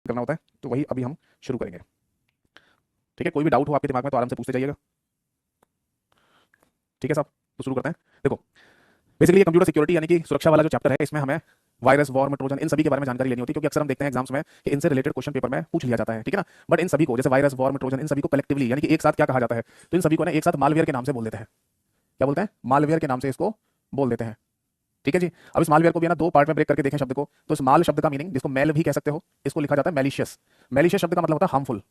करना होता है, तो वही अभी हम शुरू करेंगे। ठीक है, कोई भी डाउट हो आपके दिमाग में तो आराम से पूछते जाइएगा। ठीक है साहब, तो शुरू करते हैं। देखो, बेसिकली ये कंप्यूटर सिक्योरिटी यानी कि सुरक्षा वाला जो चैप्टर है, इसमें हमें वायरस, वॉर्म, ट्रोजन, इन सभी के बारे में जानकारी लेनी होती है, क्योंकि अक्सर हम देखते हैं एग्जाम्स में कि इनसे रिलेटेड क्वेश्चन पेपर में पूछ लिया जाता है। ठीक है ना। बट इन सभी को, जैसे वायरस, वॉर्म, ट्रोजन, इन सभी को कलेक्टिवली यानी कि एक साथ क्या कहा जाता है, तो इन सभी को ना एक साथ मालवेयर के नाम से बोल देते हैं। क्या बोलते हैं? मालवेयर के नाम से इसको बोल देते हैं। ठीक है जी। अब इस मालवेयर को भी है ना दो पार्ट में ब्रेक करके देखें शब्द को, तो इस माल शब्द का मीनिंग, जिसको मेल भी कह सकते हो, इसको लिखा जाता है मैलिशियस। मैलिशियस शब्द का मतलब होता है हार्मफुल,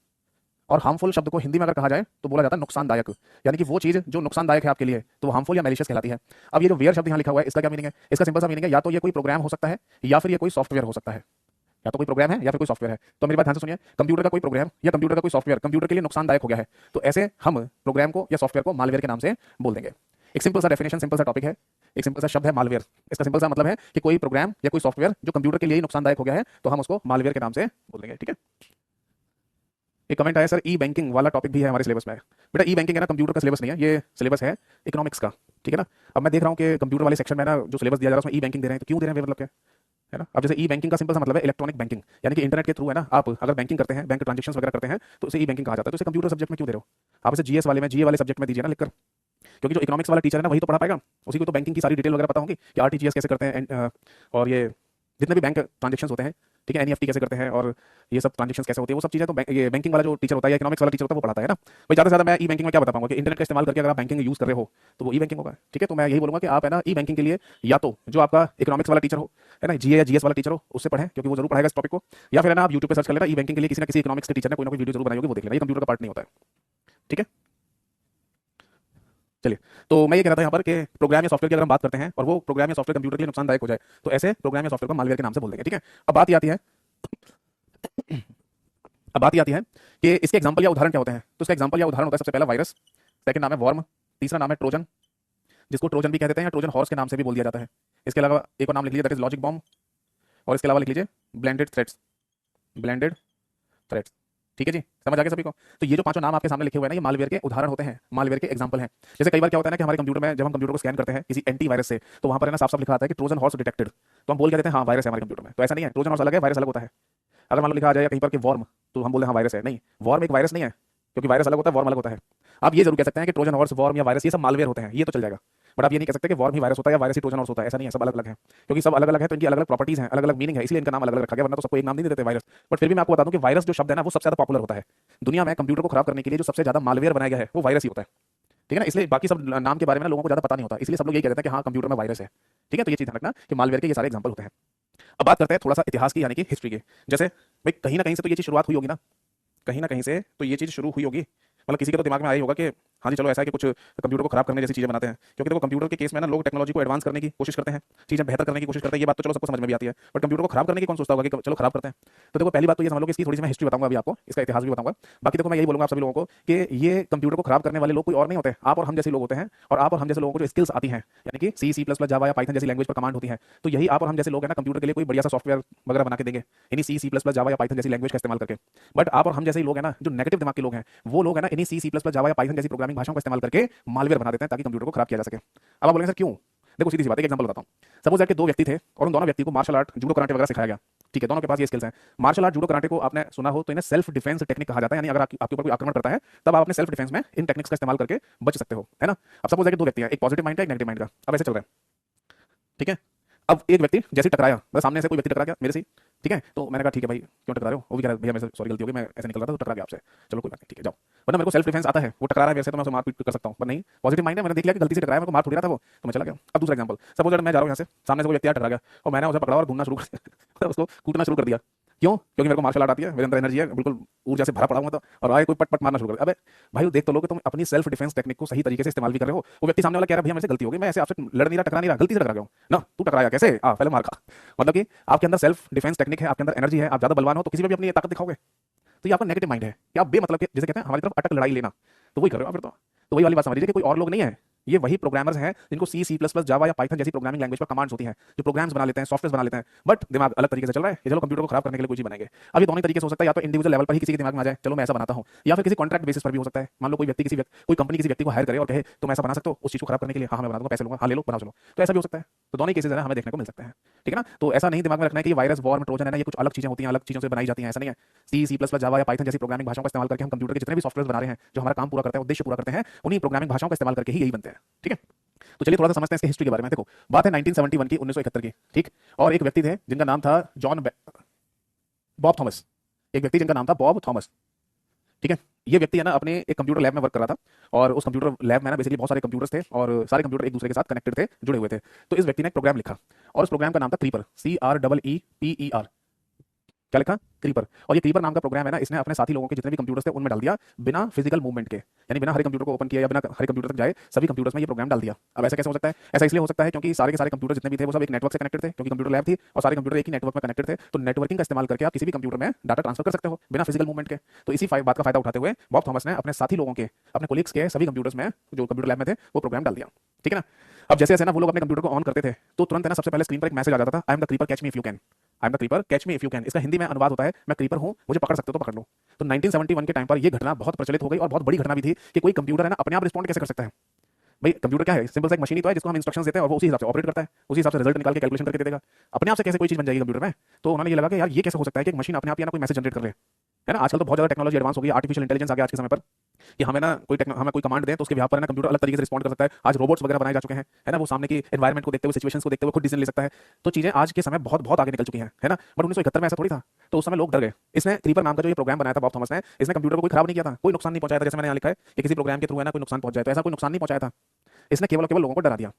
और हार्मफुल शब्द को हिंदी में अगर कहा जाए तो बोला जाता है नुकसानदायक, यानी कि वो चीज जो नुकसानदायक है आपके लिए, तो वो हार्मफुल या मैलिशियस कहलाती है। अब ये जो वेयर शब्द यहाँ लिखा हुआ है, इसका क्या मीनिंग है? इसका सिंपल सा मीनिंग है, या तो ये कोई प्रोग्राम हो सकता है, या फिर ये कोई सॉफ्टवेयर हो सकता है। या तो कोई प्रोग्राम है या फिर कोई सॉफ्टवेयर है। तो मेरी बात ध्यान से सुनिए, कंप्यूटर का कोई प्रोग्राम या कंप्यूटर का कोई सॉफ्टवेयर कंप्यूटर के लिए नुकसानदायक हो गया है, तो ऐसे हम प्रोग्राम को या सॉफ्टवेयर को मालवेयर के नाम से बोल देंगे। एक सिंपल सा डेफिनेशन, सिंपल सा टॉपिक है, एक सिंपल सा शब्द है मालवेयर। इसका सिंपल सा मतलब है कि कोई प्रोग्राम या कोई सॉफ्टवेयर जो कंप्यूटर के लिए ही नुकसानदायक हो गया है, तो हम उसको मालवेयर के नाम से बोल देंगे। ठीक है। एक कमेंट आया, सर ई बैंकिंग वाला टॉपिक भी है हमारे सिलेबस में। बेटा ई बैंकिंग है ना, कंप्यूटर का सिलेबस नहीं है, ये सिलेबस है इकोनॉमिक्स का। ठीक है ना। अब मैं देख रहा हूँ कि कंप्यूटर वाले सेक्शन में ना जो सिलेबस दिया जा रहा है उसमें ई बैंकिंग दे रहे हैं, तो क्यों दे रहे हैं, मतलब क्या है ना। अब जैसे ई बैंकिंग का सिंपल सा मतलब है इलेक्ट्रॉनिक बैंकिंग, यानी कि इंटरनेट के थ्रू है ना, आप अगर बैंकिंग करते हैं, बैंक ट्रांजेक्शन वगैरह करते हैं, तो उसे ई बैंकिंग कहा जाता है। तो इसे कंप्यूटर सब्जेक्ट में क्यों दे रहे हो आप? इसे जीएस वाले में, जीए वाले सब्जेक्ट में दीजिए ना लिखकर, क्योंकि जो इकोनॉमिक्स वाला टीचर है ना वही तो पढ़ा पाएगा, उसी को तो बैंकिंग की सारी डिटेल वगैरह पता होगी कि आरटीजीएस कैसे करते हैं, और ये जितने भी बैंक ट्रांजेक्शन होते हैं, ठीक है, एनईएफटी कैसे करते हैं, और ये सब ट्रांजेक्शन कैसे होती है, वो सब चीज़ें तो ये बैंकिंग वाला जो टीचर होता है या इकोनॉमिक्स वाला टीचर होता है वो पढ़ाता है ना भाई। ज़्यादा से ज़्यादा मैं ई बैंकिंग में क्या बता पाऊंगा कि इंटरनेट का इस्तेमाल करके अगर आप बैंकिंग यूज़ कर रहे हो तो वो ई बैंकिंग होगा। ठीक है, तो मैं यही बोलूंगा कि आप है ना ई बैंकिंग के लिए या तो जो आपका इकोनॉमिक्स वाला टीचर हो, है ना, जीए या जीएस वाला टीचर हो, उससे पढ़ें, क्योंकि वो जरूर पढ़ाएगा इस टॉपिक को, या फिर है ना आप यूट्यूब पे सर्च कर लेना ई बैंकिंग के लिए किसी ना किसी इकोनॉमिक्स के टीचर ने कोई ना कोई वीडियो जरूर बनाई होगी, वो देख लेना, ये कंप्यूटर का पार्ट नहीं होता है। ठीक है। चलिए, तो मैं ये कह रहा था यहाँ पर कि प्रोग्राम या सॉफ्टवेयर की अगर हम बात करते हैं और वो प्रोग्राम या सॉफ्टवेयर कंप्यूटर के लिए नुकसानदायक हो जाए, तो ऐसे प्रोग्राम या सॉफ्टवेयर को मालवेयर के नाम से बोल देंगे। ठीक है। अब बात ये आती है अब बात ये आती है कि इसके एग्जाम्पल या उदाहरण क्या होते हैं। तो इसका एग्जाम्पल या उदाहरण होता है सबसे पहला वायरस, सेकंड नाम है वॉर्म, तीसरा नाम है ट्रोजन, जिसको ट्रोजन भी कह देते हैं या ट्रोजन हॉर्स के नाम से भी बोल दिया जाता है। इसके अलावा एक और नाम लिख लीजिए, दैट इज लॉजिक बॉम्ब, और इसके अलावा लिख लीजिए ब्लेंडेड थ्रेड्स, ब्लेंडेड थ्रेड्स। ठीक है जी, समझ आ गया सभी को। तो ये जो पांचों नाम आपके सामने लिखे हुए हैं ना, ये मालवेयर के उदाहरण होते हैं, मालवेयर के एग्जांपल हैं। जैसे कई बार क्या होता है ना कि हमारे कंप्यूटर में जब हम कंप्यूटर को स्कैन करते हैं किसी एंटीवायरस से, तो वहां पर है ना साफ साफ लिखा आता है कि ट्रोजन हॉर्स डिटेक्टेड, तो हम बोल के देते हैं हाँ वायरस है हमारे कंप्यूटर में। तो ऐसा नहीं है, ट्रोजन हॉर्स अलग है, वायरस अलग होता है। अगर मान लो लिखा आ जाए कहीं पर कि वॉर्म, तो हम बोले हाँ वायरस है, नहीं, वॉर्म एक वायरस नहीं है, क्योंकि वायरस अलग होता है, वॉर्म अलग होता है। आप ये जरूर कह सकते हैं कि ट्रोजन हॉर्स, वॉर्म या वायरस ये सब मालवेयर होते हैं, ये तो चल जाएगा। बट आप ये नहीं कह सकते कि वॉर्म ही वायरस होता है या वायरस ही ट्रोजन हॉर्स होता है, ऐसा नहीं है, सब अलग अलग है। क्योंकि सब अलग अलग है तो इनकी अलग अलग प्रॉपर्टीज हैं, अलग अलग मीनिंग है, इसलिए इनका नाम अलग अलग रखा गया, वरना तो सबको एक नाम नहीं देते वायरस। बट फिर भी मैं आपको बता दूं कि वायरस जो शब्द है ना वो सबसे ज्यादा पॉपुलर होता है दुनिया में। कंप्यूटर को खराब करने के लिए जो सबसे ज्यादा मालवेयर बनाया गया है वो वायरस ही होता है। ठीक है ना। इसलिए बाकी सब नाम के बारे में ना लोगों को ज्यादा पता नहीं होता, इसलिए सब लोग यही कहते हैं कि हाँ कंप्यूटर में वायरस है। ठीक है, तो ये चीज ध्यान रखना कि मालवेयर के ये सारे एग्जांपल होते हैं। अब बात करते हैं थोड़ा सा इतिहास की, यानी कि हिस्ट्री की। जैसे भाई कहीं ना कहीं से तो ये चीज शुरुआत हुई होगी ना, कहीं ना कहीं से तो ये चीज़ शुरू हुई होगी, मतलब किसी के तो दिमाग में आया ही होगा कि हाँ जी चलो ऐसा है कि कुछ कंप्यूटर को खराब करने जैसी चीज़ें बनाते हैं। क्योंकि देखो कंप्यूटर के केस में ना लोग टेक्नोलॉजी को एडवांस करने की कोशिश करते हैं, चीज़ें बेहतर करने की कोशिश करते हैं, ये बात तो चलो सबको समझ में भी आती है। बट कंप्यूटर को खराब करने की कौन सोचता होगा कि चलो खराब करते हैं। तो देखो पहली बात तो ये समझ लो कि इसकी थोड़ी सी मैं हिस्ट्री बताऊंगा अभी आपको, इसका इतिहास भी बताऊंगा। बाकी देखो मैं यही बोलूंगा आप सभी लोगों को कि ये कंप्यूटर को खराब करने वाले लोग कोई और नहीं होते, आप और हम जैसे लोग होते हैं। और आप और हम जैसे लोगों को जो स्किल्स आती हैं, यानी कि सी, सी प्लस प्लस, जावा या पाइथन जैसी लैंग्वेज पर कमांड होती है, तो यही आप और हम जैसे लोग हैं ना कंप्यूटर के लिए कोई बढ़िया सा सॉफ्टवेयर वगैरह बना के देंगे, इन्हीं सी, सी प्लस प्लस, जावा या पाइथन जैसी लैंग्वेज का इस्तेमाल करके। बट आप और हम जैसे ही लोग हैं ना, जो नेगेटिव दिमाग के लोग हैं, वो लोग हैं ना इन्हीं सी, सी प्लस प्लस, जावा या पाइथन जैसी प्रोग्रामिंग भाषाओं का इस्तेमाल करके मालवेयर बना देते हैं ताकि कंप्यूटर को खराब किया जा सके। अब आप बोलेंगे सर क्यों? देखो सीधी सी बात है, एक एग्जांपल बताता हूं। सपोज दैट के दो व्यक्ति थे और उन दोनों व्यक्ति को मार्शल आर्ट, जूडो, कराटे वगैरह सिखाया गया। ठीक है, दोनों के पास ये स्किल्स हैं। मार्शल आर्ट, जूडो, कराटे को आपने सुना हो तो इन्हें सेल्फ डिफेंस टेक्निक कहा जाता है, यानी अगर आपके ऊपर कोई आक्रमण करता है तब आप अपने सेल्फ डिफेंस में इन टेक्निक्स का इस्तेमाल करके बच सकते हो, है ना। अब सपोज दैट के दो व्यक्ति हैं, एक पॉजिटिव माइंड का, एक नेगेटिव माइंड का। अब ऐसे चल रहा है, ठीक है। अब एक व्यक्ति जैसे टकराया, मतलब सामने से कोई व्यक्ति टकरा गया मेरे से, ठीक है, तो मैंने कहा ठीक है भाई क्यों टकरा रहे हो, वो भी कह रहा है भैया मेरे से सॉरी गलती हो गई, मैं ऐसे निकल रहा था तो टकरा गया आपसे, चलो कोई बात नहीं ठीक है जाओ। वरना मेरे को सेल्फ डिफेंस आता है, वो टकरा रहा है मेरे से तो मैं उसे मार पीट कर सकता हूँ, पर नहीं, पॉजिटिव माइंड है, मैंने देख लिया कि गलती से टकराया, मेरे को मार थोड़ी रहा था वो, तो मैं चला गया। अब दूसरा एग्जांपल, सपोज मैं जा रहा हूँ यहाँ से, सामने से कोई व्यक्ति टकरा गया और मैंने उसे पकड़ा और घूमना शुरू कर दिया उसको कूटना शुरू कर दिया। क्यों? क्योंकि मेरे को मार्शल आर्ट आती है, मेरे अंदर एनर्जी है, बिल्कुल ऊर्जा से भरा पड़ा हुआ था, और आए कोई पट पट मारना शुरू कर दिया। अबे भाई देख तो लो कि तुम अपनी सेल्फ डिफेंस टेक्निक को सही तरीके से इस्तेमाल भी कर रहे हो। वो व्यक्ति सामने वाला कह रहा है भैया मेरे से गलती हो गई, मैं ऐसे आपसे लड़ नहीं रहा, टकरा नहीं रहा, गलती से टकरा गया हूं ना, तू टकराया कैसे, पहले मार खा। मतलब कि आपके अंदर सेल्फ डिफेंस टेक्निक है, आपके अंदर एनर्जी है, आप ज्यादा बलवान हो तो किसी में भी अपनी ताकत दिखाओगे। तो ये आपका नेगेटिव माइंड है कि आप बेमतलब के, जिसे कहते हैं हमारी तरफ अटक लड़ाई लेना, तो वही कर रहे हो आप फिर तो। वही वाली बात समझ लीजिए कि कोई और लोग नहीं है, ये वही प्रोग्रामर्स हैं जिनको सी सी प्लस प्लस जावा या पाइथन जैसी प्रोग्रामिंग लैंग्वेज पर कमांड्स होती हैं, जो प्रोग्राम्स बना लेते हैं, सॉफ्टवेयर बना लेते हैं, बट दिमाग अलग तरीके से चल रहा है, ये चलो कंप्यूटर को खराब करने के लिए कोई चीज बनाएंगे। अब ये दोनों तरीके से हो सकता है, या तो इंडिविजुअल लेवल पर ही किसी के दिमाग में आ जाए चलो मैं ऐसा बनाता हूँ, या फिर किसी कॉन्ट्रैक्ट बेसिस पर भी हो सकता है। मान लो कोई व्यक्ति कोई कंपनी किसी व्यक्ति को हायर करे और कहे तुम ऐसा बना सकते हो उस चीज को खराब करने के लिए, हाँ मैं बना दूंगा, पैसे लूंगा, हाँ ले लो बनाओ चलो, तो ऐसा भी हो सकता है। तो दोनों केसेस है ना हमें देखने को मिल सकते हैं, ठीक है ना। तो ऐसा नहीं दिमाग में रखना है कि वायरस, वॉर्म, ट्रोजन है ना ये कुछ अलग चीजें होती हैं, अलग चीजों से बनाई जाती हैं, ऐसा नहीं है। सी सी प्लस प्लस जावा या पाइथन जैसी प्रोग्रामिंग भाषाओं का इस्तेमाल करके हम कंप्यूटर के जितने भी सॉफ्टवेयर बना रहे हैं, जो हमारा काम पूरा करते हैं, उद्देश्य पूरा करते हैं, उन्हीं प्रोग्रामिंग भाषाओं का इस्तेमाल करके ही यही बनते हैं, ठीक है। तो चलिए थोड़ा सा समझते हैं इसकी हिस्ट्री के बारे में। देखो बात है 1971 की, 1971 की, ठीक। और एक व्यक्ति थे जिनका नाम था बॉब थॉमस, एक व्यक्ति जिनका नाम था बॉब थॉमस, ठीक है। ये व्यक्ति है ना अपने एक कंप्यूटर लैब में वर्क कर रहा था, और उस कंप्यूटर लैब में ना बेसिकली बहुत सारे कंप्यूटर्स थे, और सारे कंप्यूटर एक दूसरे के साथ कनेक्टेड थे, जुड़े हुए थे। तो इस व्यक्ति ने एक प्रोग्राम लिखा, और उस प्रोग्राम का नाम था क्रीपर, CREEPER। क्या लिखा? क्रीपर। और ये क्रीपर नाम का प्रोग्राम है ना, इसने अपने साथी लोगों के जितने भी कंप्यूटर्स थे उनमें डाल दिया, बिना फिजिकल मूवमेंट के, यानी बिना हर कंप्यूटर को ओपन किया या बिना हर कंप्यूटर तक जाए सभी कंप्यूटर्स में ये प्रोग्राम डाल दिया। अब ऐसा कैसे हो सकता है? ऐसा इसलिए हो सकता है क्योंकि सारे के सारे कंप्यूटर जितने भी थे वो सब एक नेटवर्क से कनेक्टेड थे, क्योंकि कंप्यूटर लैब थी और सारे कंप्यूटर एक ही नेटवर्क में कनेक्टेड थे। तो नेटवर्किंग का इस्तेमाल करके आप किसी भी कंप्यूटर में डाटा ट्रांसफर कर सकते हो बिना फिजिकल मूवमेंट के। तो इसी बात का फायदा उठाते हुए बॉब थॉमस ने अपने साथी लोगों के, अपने कोलिग्स के सभी कंप्यूटर्स में जो कंप्यूटर लैब में थे वो प्रोग्राम डाल दिया, ठीक है ना। अब जैसे जैसे ना वो लोग अपने कंप्यूटर को ऑन करते थे तो तुरंत है ना सबसे पहले स्क्रीन पर एक मैसेज आ जाता था, I am the creeper catch me if you can. I am the creeper catch me if you can, इसका हिंदी में अनुवाद होता है मैं क्रीपर हूं, मुझे पकड़ सकते हो तो पकड़ लो। तो 1971 के टाइम पर यह घटना बहुत प्रचलित हो गई, और बहुत बड़ी घटना भी थी कि कोई कंप्यूटर है ना अपने आप रिस्पॉन्ड कैसे कर सकता है। भाई कंप्यूटर क्या है? सिंपल सा एक मशीन ही तो है जिसको हम इंस्ट्रक्शंस देते हैं और वो उसी हिसाब से ऑपरेट करता है, उसी हिसाब से रिजल्ट निकाल के कैलकुलेशन करके दे देगा। अपने आप से कैसे कोई चीज बन जाएगी कंप्यूटर में? तो उन्होंने ये लगा कि यार ये कैसे हो सकता है कि एक मशीन अपने आप ही ना कोई मैसेज जनरेट कर रहे है ना। आजकल तो बहुत ज्यादा टेक्नोलॉजी एडवांस हो गई, आर्टिफिशियल इंटेलिजेंस आ गया आज के समय पर, कि हमें ना हमें कोई कमांड दें तो उसके व्यापार है ना कंप्यूटर अलग तरीके से रिस्पॉन्ड कर सकता है। आज रोबोट्स वगैरह बनाए जा चुके हैं, है ना, वो सामने की एनवायरमेंट को देखते हुए, सिचुएशंस को देखते हुए खुद डिसीजन ले सकता है। तो चीजें आज के समय बहुत बहुत आगे निकल चुकी हैं, है ना। बट 1971 में ऐसा थोड़ी था, तो उस समय लोग डर गए। इसने क्रीपर नाम का जो ये प्रोग्राम बनाया था बॉब थॉमस ने, इसने कंप्यूटर को कोई खराब नहीं किया था, कोई नुकसान नहीं पहुंचाया था, जैसे मैंने यहाँ लिखा है कि किसी प्रोग्राम के थ्रू है ना कोई नुकसान पहुंच जाए, तो ऐसा कोई नुकसान नहीं पहुंचाया था। इसने केवल केवल लोगों को डरा दिया,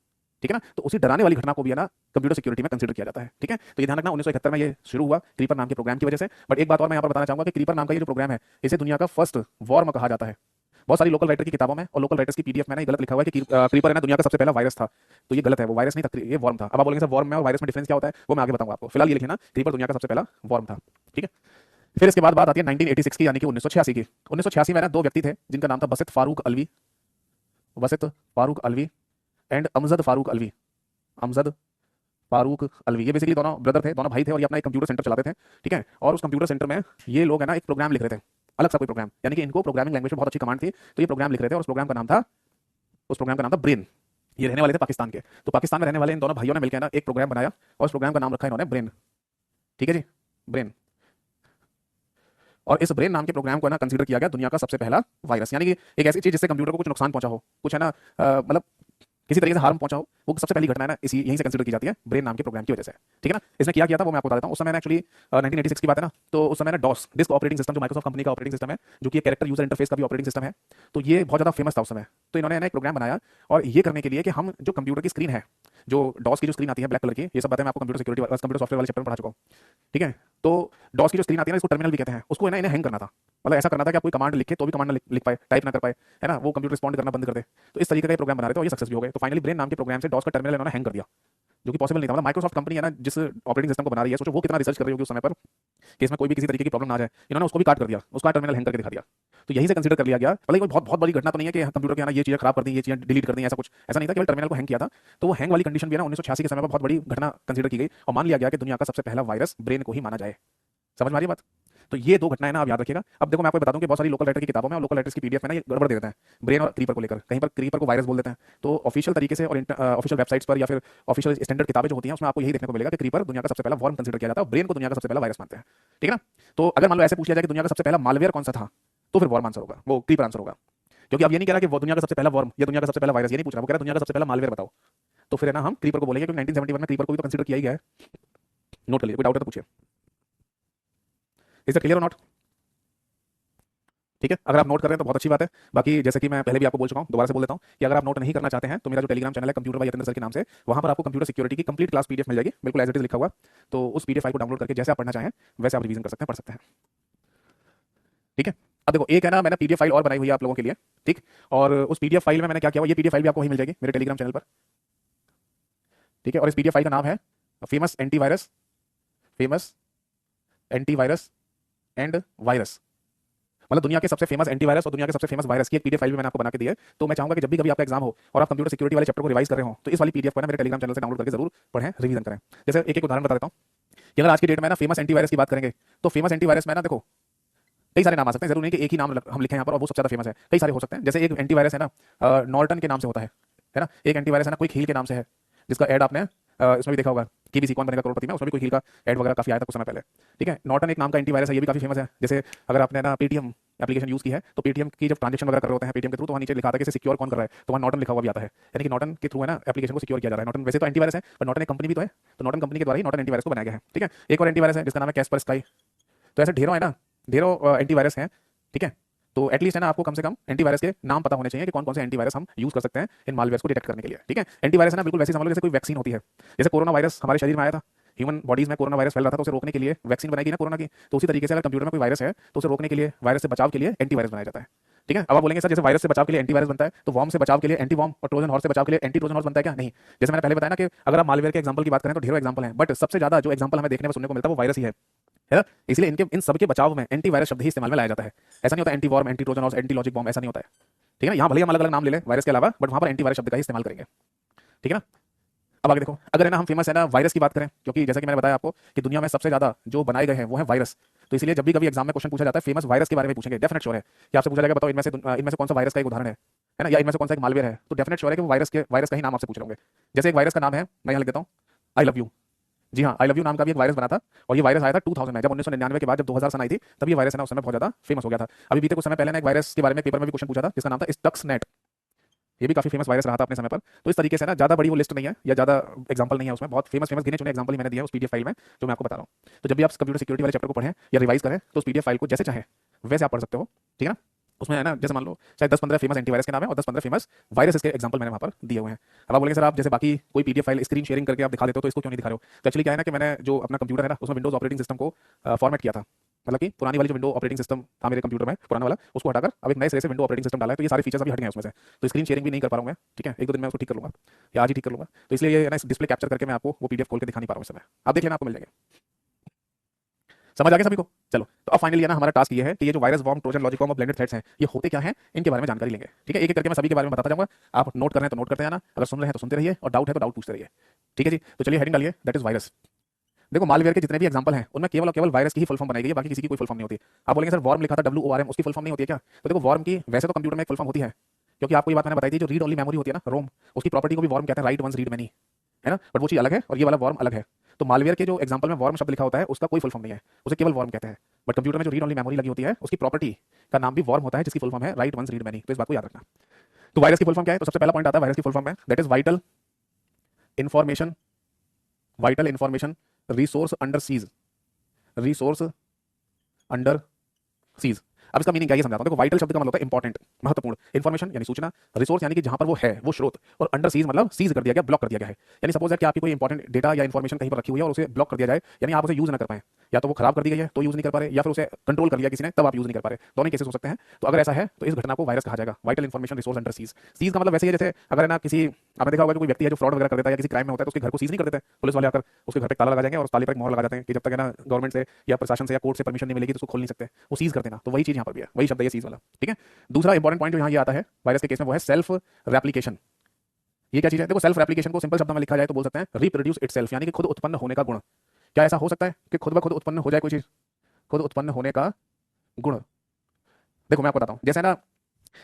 ठीक है ना। तो उसी डराने वाली घटना को भी है ना कंप्यूटर सिक्योरिटी में कंसीडर किया जाता है, ठीक है। तो ये ध्यान रखना 1971 में ये शुरू हुआ क्रीपर नाम के प्रोग्राम की वजह से। बट एक बात और मैं यहाँ पर बताना चाहूंगा कि क्रीपर नाम का ये जो प्रोग्राम है इसे दुनिया का फर्स्ट वॉर्म कहा जाता है। बहुत सारी लोकल राइटर की किताबों में और लोकल राइटर्स की पीडीएफ में ना ये गलत लिखा हुआ है कि क्रीपर है ना दुनिया का सबसे पहला वायरस था, तो ये गलत है, वो वायरस नहीं था, ये वॉर्म था। अब आप बोलेंगे सर वॉर्म में और वायरस में डिफरेंस क्या होता है, वो मैं आगे बताऊंगा आपको। फिलहाल ये लिखिए ना क्रीपर दुनिया का सबसे पहला वॉर्म था, ठीक है। फिर इसके बाद बात आती है 1986 की, यानी कि 1986 की। 1986 में ना दो व्यक्ति थे जिनका नाम था बसित फारूक अलवी, बसित फारूक अलवी एंड अमजद फारूक अलवी, अमजद फारूक अलवी। ये बेसिकली दोनों ब्रदर थे, दोनों भाई थे, और ये अपना एक कंप्यूटर सेंटर चलाते थे, ठीक है। और उस कंप्यूटर सेंटर में ये लोग है ना एक प्रोग्राम लिख रहे थे, अलग सा कोई प्रोग्राम, यानी कि इनको प्रोग्रामिंग लैंग्वेज में बहुत अच्छी कमांड थी, तो ये प्रोग्राम लिख रहे थे। और उस प्रोग्राम का नाम था ब्रेन। ये रहने वाले थे पाकिस्तान के। तो पाकिस्तान में रहने वाले इन दोनों भाइयों ने मिलकर ना एक प्रोग्राम बनाया, और उस प्रोग्राम का नाम रखा इन्होंने ब्रेन, ठीक है जी, ब्रेन। और इस ब्रेन नाम के प्रोग्राम को ना कंसीडर किया गया दुनिया का सबसे पहला वायरस, यानी कि एक ऐसी चीज जिससे कंप्यूटर को कुछ नुकसान पहुंचा हो, कुछ है ना मतलब किसी तरीके से हार्म पहुंचा हो, वो सबसे पहली घटना है ना इसी यहीं से कंसीडर की जाती है ब्रेन नाम के प्रोग्राम की वजह से, ठीक है ना। इसने क्या किया था वो मैं आपको बता देता हूँ। उस समय ना एक्चुअली 1986 की बात है ना, तो उस समय ना डॉस, डिस्क ऑपरेटिंग सिस्टम, जो माइक्रोसॉफ्ट कंपनी का ऑपरेटिंग सिस्टम है, जो कि कैरेक्टर यूजर इंटरफेस का भी ऑपरेटिंग सिस्टम है, तो ये बहुत ज्यादा फेमस था उस समय। तो इन्होंने ना एक प्रोग्राम बनाया, और ये करने के लिए कि हम जो कंप्यूटर की स्क्रीन है, जो डॉस की जो स्क्रीन आती है ब्लैक कलर की, ये सब बातें मैं आपको कंप्यूटर सिक्योरिटी, कंप्यूटर सॉफ्टवेयर वाले चैप्टर में पढ़ा चुका हूँ, ठीक है। तो डॉस की जो स्क्रीन आती है ना, इसको टर्मिनल भी कहते हैं, उसको इन्हें हैंग करना था। मतलब ऐसा करना था कि आप कोई कमांड लिखे तो भी कमांड ना लिख पाए, टाइप ना कर पाए, है ना, वो कंप्यूटर रिस्पॉन्ड करना बंद कर दे। तो इस तरीके का प्रोग्राम बना रहे थे, और ये सक्सेस भी हो गए। तो फाइनली ब्रेन नाम के प्रोग्राम से डॉस का टर्मिनल इन्होंने हैंग कर दिया, जो कि पॉसिबल नहीं था। मतलब माइक्रोसॉफ्ट कंपनी है ना जिस ऑपरेटिंग सिस्टम को बना रही है, सोचो वो कितना रिसर्च कर रही होगी उस समय पर कि इसमें कोई भी किसी तरीके की प्रॉब्लम ना आ जाए। इन्होंने उसको भी काट कर दिया, उसका टर्मिनल हैंग करके दिखा दिया। तो यही से कंसीडर कर लिया गया। मतलब कोई बहुत बहुत बड़ी घटना तो नहीं है कि कंप्यूटर के ना ये चीजें खराब कर दी, ये चीजें डिलीट कर दी, ऐसा कुछ ऐसा नहीं था, केवल टर्मिनल को हैंग किया था। तो वो हैंग वाली कंडीशन भी है ना 1986 के समय पर बहुत बड़ी घटना कंसीडर की गई, और मान लिया गया कि दुनिया का सबसे पहला वायरस ब्रेन को ही माना जाए। समझ में आ रही बात? तो ये दो घटनाएं ना आप याद रखिएगा। अब देखो मैं आपको बता दूं कि बहुत सारी लोकल राइटर की किताबों में और लोकल राइटर्स की पीडीएफ में ना ये गड़बड़ दे देते हैं ब्रेन और क्रीपर को लेकर। कहीं पर क्रीपर को वायरस बोल देते हैं। तो ऑफिशियल तरीके से और ऑफिशियल वेबसाइट्स पर या फिर ऑफिशियल स्टैंडर्ड किताबें जो होती हैं उसमें आपको यही देखने को मिलेगा कि क्रीपर दुनिया का सबसे पहला वॉर्म कंसीडर किया जाता है, और ब्रेन को दुनिया का सबसे पहला वायरस मानते हैं, ठीक है ना। तो अगर मान लो ऐसे पूछ लिया जाए कि दुनिया का सबसे पहला मालवेयर कौन सा था, तो फिर वॉर्म आंसर होगा, वो क्रीपर आंसर होगा। क्योंकि अब ये नहीं कह रहा कि वो दुनिया का सबसे पहला वॉर्म या दुनिया का सबसे पहला वायरस, ये नहीं पूछ रहा, वो कह रहा दुनिया का सबसे पहला मालवेयर बताओ। तो फिर है ना हम क्रीपर को बोलेंगे, क्योंकि 1971 में क्रीपर को भी तो कंसीडर किया ही गया है। नोट कर लीजिए, कोई डाउट है तो पूछिए। इज दैट क्लियर और नॉट? ठीक है, अगर आप नोट कर रहे हैं तो बहुत अच्छी बात है। बाकी जैसे कि मैं पहले भी आपको बोल चुका हूं, दोबारा से बोल देता हूं कि अगर आप नोट नहीं करना चाहते हैं तो मेरा जो टेलीग्राम चैनल है कंप्यूटर बाय यतिंदर सर के नाम से, वहां पर आपको कंप्यूटर सिक्योरिटी की कंप्लीट क्लास पीडीएफ मिल जाएगी, बिल्कुल एज इट इज लिखा हुआ। तो उस पीडीएफ फाइल को डाउनलोड करके जैसे आप पढ़ना चाहें वैसे आप रिवीजन कर सकते हैं, पढ़ सकते हैं, ठीक है। अब देखो एक है ना मैंने पीडीएफ फाइल और बनाई हुई है आप लोगों के लिए, ठीक। और उस पीडीएफ फाइल में मैंने क्या किया हुआ, ये पीडीएफ फाइल भी आपको वहीं मिल जाएगी मेरे टेलीग्राम चैनल पर, ठीक है। और इस पीडीएफ फाइल का नाम है famous antivirus, famous antivirus and virus. मतलब दुनिया के सबसे फेमस एंटीवायरस और दुनिया के सबसे फेमस वायरस की एक पीडीएफ फाइल भी मैंने आपको बना के दी है। तो मैं चाहूंगा कि जब भी कभी आपका एग्जाम हो और आप कंप्यूटर सिक्योरिटी वाले चैप्टर को रिवाइज कर रहे हो तो इस वाली पीडीएफ को ना मेरे टेलीग्राम चैनल से डाउनलोड करके जरूर पढ़ें, रिवीजन करें। जैसे एक एक उदाहरण बता देता हूँ कि अगर आज की डेट में ना फेमस एंटीवायरस की बात करेंगे तो फेमस एंटीवायरस में ना देखो कई सारे नाम आ सकते हैं, जरूरी नहीं कि एक ही नाम हम लिखें यहाँ पर और वो सबसे ज्यादा फेमस है, कई सारे हो सकते हैं। जैसे एक एंटीवायरस है ना नॉर्टन के नाम से होता है ना। एक एंटीवायरस है ना क्विक हील के नाम से है, जिसका एड आपने इसमें भी देखा होगा, केबीसी कौन बनेगा करोड़पति में, उसमें भी क्विक हील का एड वगैरह काफी आया था कुछ समय पहले। ठीक है, नॉर्टन एक नाम का एंटीवायरस है, ये भी काफी फेमस है। जैसे अगर आपने ना पेटीएम एप्लीकेशन यूज की है तो पेटीएम की जब ट्रांजेक्शन वगैरह कर रहे होते हैं पेटीएम के थ्रू तो वहाँ नीचे लिखा आता है कि इसे सिक्योर कौन कर रहा है, तो वहाँ नॉर्टन लिखा हुआ भी आता है, यानी कि नॉर्टन के थ्रू है ना एप्लीकेशन को सिक्योर किया जा रहा है। नॉर्टन वैसे तो एंटीवायरस है पर नॉर्टन एक कंपनी भी तो है, तो नॉर्टन कंपनी के द्वारा ही नॉर्टन एंटीवायरस को बनाया गया है। ठीक है, एक और एंटीवायरस है जिसका नाम है कैस्पर स्काई। तो ऐसे ढेरों है ना, ढेरों एंटीवायरस हैं। ठीक है, तो एटलीस्ट है ना आपको कम से कम एंटीवायरस के नाम पता होने चाहिए कि कौन कौन से एंटीवायरस हम यूज कर सकते हैं इन मालवेयर्स को डिटेक्ट करने के लिए। ठीक है, एंटीवायरस है ना बिल्कुल वैसे समझ लो जैसे कोई वैक्सीन होती है। जैसे कोरोना वायरस हमारे शरीर में आया था, ह्यूमन बॉडीज में कोरोना वायरस फैल रहा था, तो उसे रोकने के लिए वैक्सीन बनाई गई ना कोरोना की। तो उसी तरीके से अगर कंप्यूटर में कोई वायरस है तो उसे रोकने के लिए, वायरस से बचाव के लिए एंटीवायरस बनाया जाता है। ठीक है, अब आप बोलेंगे सर जैसे वायरस से बचाव के लिए एंटीवायरस बनता है तो वॉर्म से बचाव के लिए एंटी वॉर्म और ट्रोजन हॉर्स से बचाव के लिए एंटी ट्रोजन हॉर्स बनता है क्या? नहीं। जैसे मैंने पहले बताया ना कि अगर आप मालवेयर के एग्जांपल की बात करें तो ढेरों एग्जांपल हैं, बट सबसे ज्यादा जो एग्जांपल हमें देखने में सुनने को मिलता है वो वायरस ही है ना। इसलिए इनके इन सब के बचाव में एंटीवायरस शब्द ही इस्तेमाल में लाया जाता है। ऐसा नहीं होता anti worm, anti Trojan horse, anti logic bomb, ऐसा नहीं होता है। ठीक है ना, यहाँ भले ही हम अलग अलग नाम ले लें वायरस के अलावा, बट वहाँ पर एंटीवायरस शब्द का ही इस्तेमाल करेंगे। ठीक है ना, अब आगे देखो, अगर है ना हम फेमस है ना वायरस की बात करें, क्योंकि जैसा कि मैंने बताया आपको कि दुनिया में सबसे ज्यादा जो बनाए गए हैं वो है वायरस, तो इसलिए जब भी कभी एग्जाम में क्वेश्चन पूछा जाता है फेमस वायरस के बारे में पूछेंगे, डेफिनेट श्योर है कि आपसे पूछा जाएगा बताओ इनमें से कौन सा वायरस का एक उदाहरण है ना, या इनमें से कौन सा एक मालवेयर है, तो डेफिनेट श्योर है कि वो वायरस का ही नाम आपसे पूछ रहे होंगे। जैसे एक वायरस का नाम है, मैं यहाँ लिख देता हूँ, आई लव यू। जी हाँ, आई लव यू नाम का भी एक वायरस बना था और ये वायरस आया था 2000 में, जब 1999 के बाद जब 2000 सन आई थी तब ये वायरस है ना उस समय बहुत ज्यादा फेमस हो गया था। अभी बीते कुछ समय पहले ना एक वायरस के बारे में पेपर में भी क्वेश्चन पूछा था जिसका नाम था स्टक्सनेट, ये भी काफी फेमस वायरस रहा था अपने समय पर। तो इस तरीके से ना ज्यादा बड़ी वो लिस्ट नहीं है या ज्यादा एग्जांपल नहीं है उसमें, बहुत फेमस गिने चुने एग्जांपल ही मैंने दिए हैं उस पीडीएफ फाइल में जो मैं आपको बता रहा हूँ। तो जब भी आप कंप्यूटर सिक्योरिटी वाले चैप्टर को पढ़ें या रिवाइज करें तो उस पीडीएफ फाइल को जैसे चाहे वैसे आप पढ़ सकते हो। ठीक है ना, उसमें है ना जैसे मान लो शायद 10-15 फेमस एंटीवायरस के नाम है और 10-15 फेमस वायरस के एग्जांपल मैंने वहाँ पर दिए हुए हैं। अब आप बोलेंगे सर आप जैसे बाकी कोई पीडीएफ फाइल स्क्रीन शेयरिंग करके आप दिखा देते हो तो इसको क्यों नहीं दिखा रहे हो? तो एक्चुअली क्या है ना कि मैंने जो अपना कंप्यूटर है ना उसमें विंडोज ऑपरेटिंग सिस्टम को फॉर्मेट किया था, मतलब कि पुरानी वाली जो विंडो ऑपरेटिंग सिस्टम था मेरे कंप्यूटर में पुराना वाला, उसको हटाकर अब एक नए सिरे से विंडो ऑपरेटिंग सिस्टम डाला है, तो ये सारे फीचर्स अभी हट गए हैं उसमें से, तो स्क्रीन शेयरिंग भी नहीं कर पा रहा हूँ मैं। ठीक है, एक दो दिन में उसको ठीक कर लूंगा या आज ही ठीक कर लूंगा, तो इसलिए ये ना डिस्प्ले कैप्चर करके मैं आपको वो पीडीएफ खोल के दिखा नहीं पा रहा हूँ इस समय। आप देख लेना, आपको मिल जाएंगे। समझ आ गया सभी को? चलो, तो अब फाइनली है ना हमारा टास्क ये है कि ये जो virus, worm, Trojan, logic bomb और ब्लेंडेड थ्रेड्स हैं ये होते क्या हैं, इनके बारे में जानकारी लेंगे। ठीक है, एक एक करके मैं सभी के बारे में बताता जाऊंगा, आप नोट कर रहे हैं तो नोट करते जाना, अगर सुन रहे हैं तो सुनते रहिए और डाउट है तो डाउट पूछते रहिए। ठीक है जी, तो चलिए हेडिंग डालिए, दैट इज वायरस। देखो मालवेयर के जितने भी एग्जांपल हैं उनमें केवल और केवल वायरस की ही फुल फॉर्म बनाई गई है, बाकी किसी की कोई फुल फॉर्म नहीं होती। आप बोलेंगे सर वॉर्म लिखा था WORM, उसकी फुल फॉर्म नहीं होती है क्या? तो देखो वॉर्म की वैसे तो कंप्यूटर में एक फुल फॉर्म होती है, क्योंकि आपको ये बात मैंने बताई थी, जो रीड ओनली मेमोरी होती है ना रोम, उसकी प्रॉपर्टी को भी वॉर्म कहते हैं, राइट वंस रीड मैनी, है ना, बट वो चीज अलग है और ये वाला वॉर्म अलग है। तो मालवेयर के जो एग्जांपल में वॉर्म शब्द लिखा होता है उसका कोई फुल फॉर्म नहीं है, उसे केवल वॉर्म कहते हैं। बट कंप्यूटर में जो रीड ओनली मेमोरी लगी होती है उसकी प्रॉपर्टी का नाम भी वॉर्म होता है, जिसकी फुल फॉर्म है राइट वंस रीड मैनी, तो इस बात को याद रखना। तो वायरस की फुल फॉर्म क्या है? तो सबसे पहला पॉइंट आता है वायरस की फुल फॉर्म में, that is vital information, vital information resource under seize, resource under seize. अब इसका मीनिंग क्या है ये समझाता हूं। देखो वाइटल शब्द का मतलब होता है इंपॉर्टेंट, महत्वपूर्ण, इंफॉर्मेशन यानी सूचना, रिसोर्स यानी कि जहां पर वो है वो स्रोत, और अंडर सीज मतलब सीज कर दिया गया, ब्लॉक कर दिया गया है। यानी सपोज है कि आपकी कोई इंपॉर्टेंट डेटा या इंफॉर्मेशन कहीं पर रखी हुई है और उसे ब्लॉक कर दिया जाए, यानी आप उसे यूज ना कर पाए, या तो वो खराब कर दी गई है तो यूज नहीं कर पा रहे, या फिर उसे कंट्रोल कर लिया किसी ने तब आप यूज नहीं कर पा रहे, दोनों केसेस हो सकते हैं। तो अगर ऐसा है तो इस घटना को वायरस कहा जाएगा, vital information resource under siege. Siege का मतलब वैसे ही है जैसे अगर है ना किसी, आपने देखा होगा कि कोई व्यक्ति है जो फ्रॉड वगैरह कर देता है या किसी क्राइम में होता है तो उसके घर को सीज नहीं कर देते, पुलिस वाले आकर उसके घर पे ताला लगा जाएंगे और उस ताले पर एक मोहर लगा जाते हैं कि जब तक है ना गवर्नमेंट से या प्रशासन से या कोर्ट से परमिशन नहीं मिलेगी तो उसको खोल नहीं सकते, वो सीज कर देना। तो वही चीज यहाँ पर भी है, वही शब्द है सीज वाला। ठीक है, दूसरा इंपॉर्टेंट पॉइंट जो यहाँ ये आता है वायरस के केस में वो है सेल्फ रेप्लिकेशन। ये क्या चीज है? देखो सेल्फ रेप्लिकेशन को सिंपल शब्दों में लिखा जाए तो बोल सकते हैं रिप्रोड्यूस इटसेल्फ, यानी कि खुद उत्पन्न होने का गुण। क्या ऐसा हो सकता है कि खुद ब खुद उत्पन्न हो जाए कोई चीज? खुद उत्पन्न होने का गुण। देखो मैं आपको बताता हूँ, जैसे ना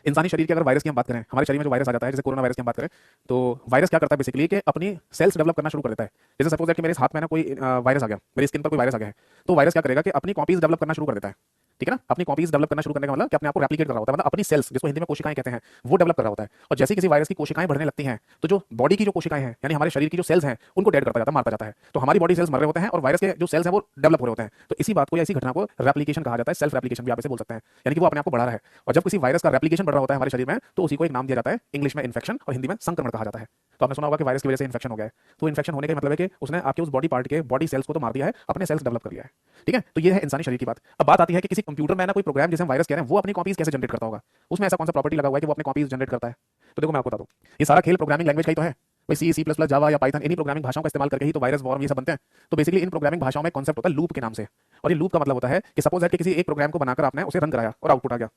इंसानी शरीर की अगर वायरस की हम बात करें, हमारे शरीर में जो वायरस आ जाता है, जैसे कोरोना वायरस की हम बात करें, तो वायरस क्या करता है बेसिकली कि अपनी सेल्स डेवलप करना शुरू कर देता है। जैसे सपोज है कि मेरे हाथ में ना कोई वायरस आ गया, मेरी स्किन पर कोई वायरस आ गया है, तो वायरस क्या करेगा कि अपनी कॉपीज डेवलप करना शुरू कर देता है। ठीक है ना, अपनी कॉपीज डेवलप करना शुरू करने का मतलब कि अपने आप को रेप्लिकेट कर रहा होता है, मतलब अपनी सेल्स, जिसको हिंदी में कोशिकाएं कहते हैं, वो डेवलप कर रहा होता है। और जैसे किसी वायरस की कोशिकाएं बढ़ने लगती हैं तो जो बॉडी की जो कोशिकाएं हैं यानी हमारे शरीर की जो सेल्स हैं उनको डेड करता जाता है, मारता जाता है। तो हमारी बॉडी सेल्स मर रहे होते हैं और वायरस के जो सेल्स हैं वो डेवलप हो रहे होते हैं। तो इसी बात को या इसी घटना को रेप्लिकेशन कहा जाता है, सेल्फ रेप्लिकेशन भी आप इसे बोल सकते हैं, यानी कि वो अपने आप को बढ़ा रहा है। और जब किसी वायरस का रेप्लिकेशन बढ़ रहा होता है हमारे शरीर में तो उसी को एक नाम दिया जाता है, इंग्लिश में इन्फेक्शन और हिंदी में संक्रमण कहा जाता है। तो आपने सुना होगा कि वायरस की वजह से इन्फेक्शन हो गया है, तो इन्फेक्शन होने का मतलब है कि उसने आपके उस बॉडी पार्ट के बॉडी सेल्स को तो मार दिया है, अपने सेल्स डेवलप कर लिया है। ठीक है, तो ये है इंसानी शरीर की बात। अब बात आती है कि किसी कंप्यूटर में ना कोई प्रोग्राम जिसे हम वायरस कह रहे हैं वो अपनी कॉपीज कैसे जनरेट करता होगा, उसमें ऐसा कौन सा प्रॉपर्टी लगा हुआ है कि वो अपनी कॉपीज जनरेट करता है? तो देखो मैं आपको बता दूं, ये सारा खेल प्रोग्रामिंग लैंग्वेज का ही तो है। भाई सी सी प्लस प्लस जावा या पाइथन इन्हीं प्रोग्रामिंग भाषाओं का इस्तेमाल करके ही तो वायरस वॉर्म ये सब बनते हैं। तो बेसिकली इन प्रोग्रामिंग भाषाओं में कॉन्सेप्ट होता है लूप के नाम से, और ये लूप का मतलब होता है कि सपोज है कि किसी एक प्रोग्राम को बनाकर आपने उसे रन कराया और आउटपुट आ गया,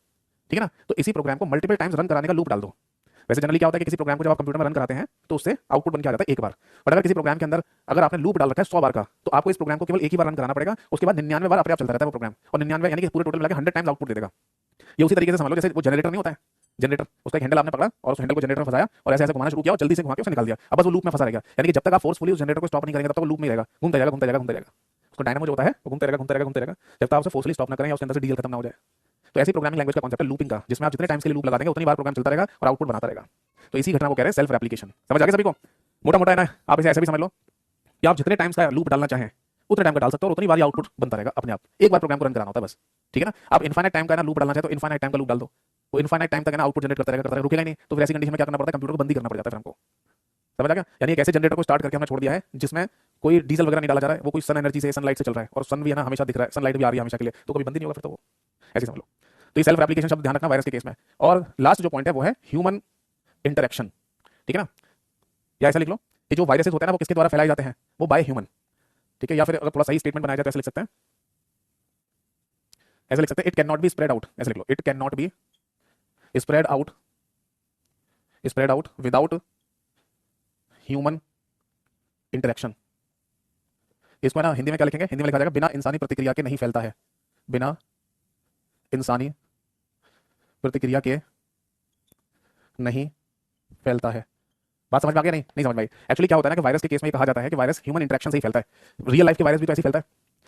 ठीक है ना, तो इसी प्रोग्राम को मल्टीपल टाइम्स रन कराने का लूप डाल दो। वैसे जनरली क्या होता है कि किसी प्रोग्राम को जब आप कंप्यूटर में रन कराते हैं तो उससे आउटपुट बन के आ जाता है एक बार, बट अगर किसी प्रोग्राम के अंदर अगर आपने लूप डाल रखा है 100 बार का, तो आपको इस प्रोग्राम को केवल एक ही बार रन कराना पड़ेगा, उसके बाद 99 बार अपने आप चलता रहता है वो प्रोग्राम, और 99 यानी कि पूरे टोटल मिलाकर 100 टाइम्स आउटपुट दे देगा। ये उसी तरीके से समझ लो जैसे वो जनरेटर नहीं होता है, जनरेटर उसका एक हैंडल आपने पकड़ा और उस हैंडल को जनरेटर में फंसाया और ऐसे ऐसे घुमाना शुरू किया और जल्दी से घुमा के उसे निकाल दिया, अब बस वो लूप में फंसा रहेगा। यानी कि जब तक आप फोर्सफुली उस जनरेटर को स्टॉप नहीं करेंगे तब तक वो लूप में रहेगा, घूमता जाएगा घूमता जाएगा घूमता जाएगा। उसको डायनामो जो होता है वो घूमते रहेगा घूमते रहेगा घूमते रहेगा जब तक आप उसे फोर्सफुली स्टॉप ना करें या उसके अंदर से डीजल खत्म ना हो जाए। तो ऐसी प्रोग्रामिंग लैंग्वेज का कॉन्सेप्ट है लूपिंग का, जिसमें आप जितने टाइम्स के लिए लूप लगा देंगे उतनी बार प्रोग्राम चलता रहेगा और आउटपुट बनाता रहेगा। तो इसी घटना को कह रहे हैं सेल्फ रेप्लिकेशन। समझ आ गया सभी को? मोटा मोटा है ना, आप इसे ऐसे भी समझ लो कि आप जितने टाइम्स का लूप डालना चाहें उतने टाइम का डाल सकते हो और उतनी बार आउटपुट बनता रहेगा अपने आप, एक बार प्रोग्राम को रन कराना होता है बस, ठीक है ना। आप इनफाइनाइट टाइम का ना लूप डालना चाहे तो इनफाइनाइट टाइम का लूप डाल दो, वो इनफाइनाइट टाइम तक है ना आउटपुट जनरेट करता रहेगा, रुकेगा नहीं। तो फिर ऐसी कंडीशन में क्या करना पड़ता है, कंप्यूटर को बंद ही करना पड़ जाता है फिर हमको। समझ आ गया? यानी एक ऐसे जनरेटर को स्टार्ट करके हमने छोड़ दिया है जिसमें कोई डीजल वगैरह नहीं डाला जा रहा है, वो कोई सन एनर्जी से सनलाइट से चल रहा है और सन भी है ना हमेशा दिख रहा है, सनलाइट भी आ रही है हमेशा के लिए, तो कभी बंद ही नहीं होगा फिर तो वो, ऐसे समझ लो। तो ये सेल्फ एप्लीकेशन शब्द ध्यान रखना वायरस के केस में। और लास्ट जो पॉइंट है वो है ह्यूमन इंटरेक्शन, ठीक है ना, या ऐसा लिख लो कि जो वायरसेस होते हैं ना वो किसके द्वारा फैलाए जाते हैं, वो बाय ह्यूमन, ठीक है। या फिर अगर थोड़ा सही स्टेटमेंट बनाया जाए तो ऐसे लिख सकते हैं, ऐसे लिख सकते हैं, it can not be spread out, ऐसे लिख लो, it can not be spread out without human interaction. इसको है ना हिंदी में क्या लिखेंगे, हिंदी में लिखा जाएगा बिना इंसानी प्रतिक्रिया के नहीं फैलता है, बिना इंसानी प्रतिक्रिया के नहीं फैलता है। बात समझ में आ गया? नहीं नहीं समझ में आई। एक्चुअली क्या होता है ना कि वायरस के केस में ये कहा जाता है कि वायरस ह्यूमन इंटरेक्शन से ही फैलता है। रियल लाइफ के वायरस भी तो ऐसे ही फैलता है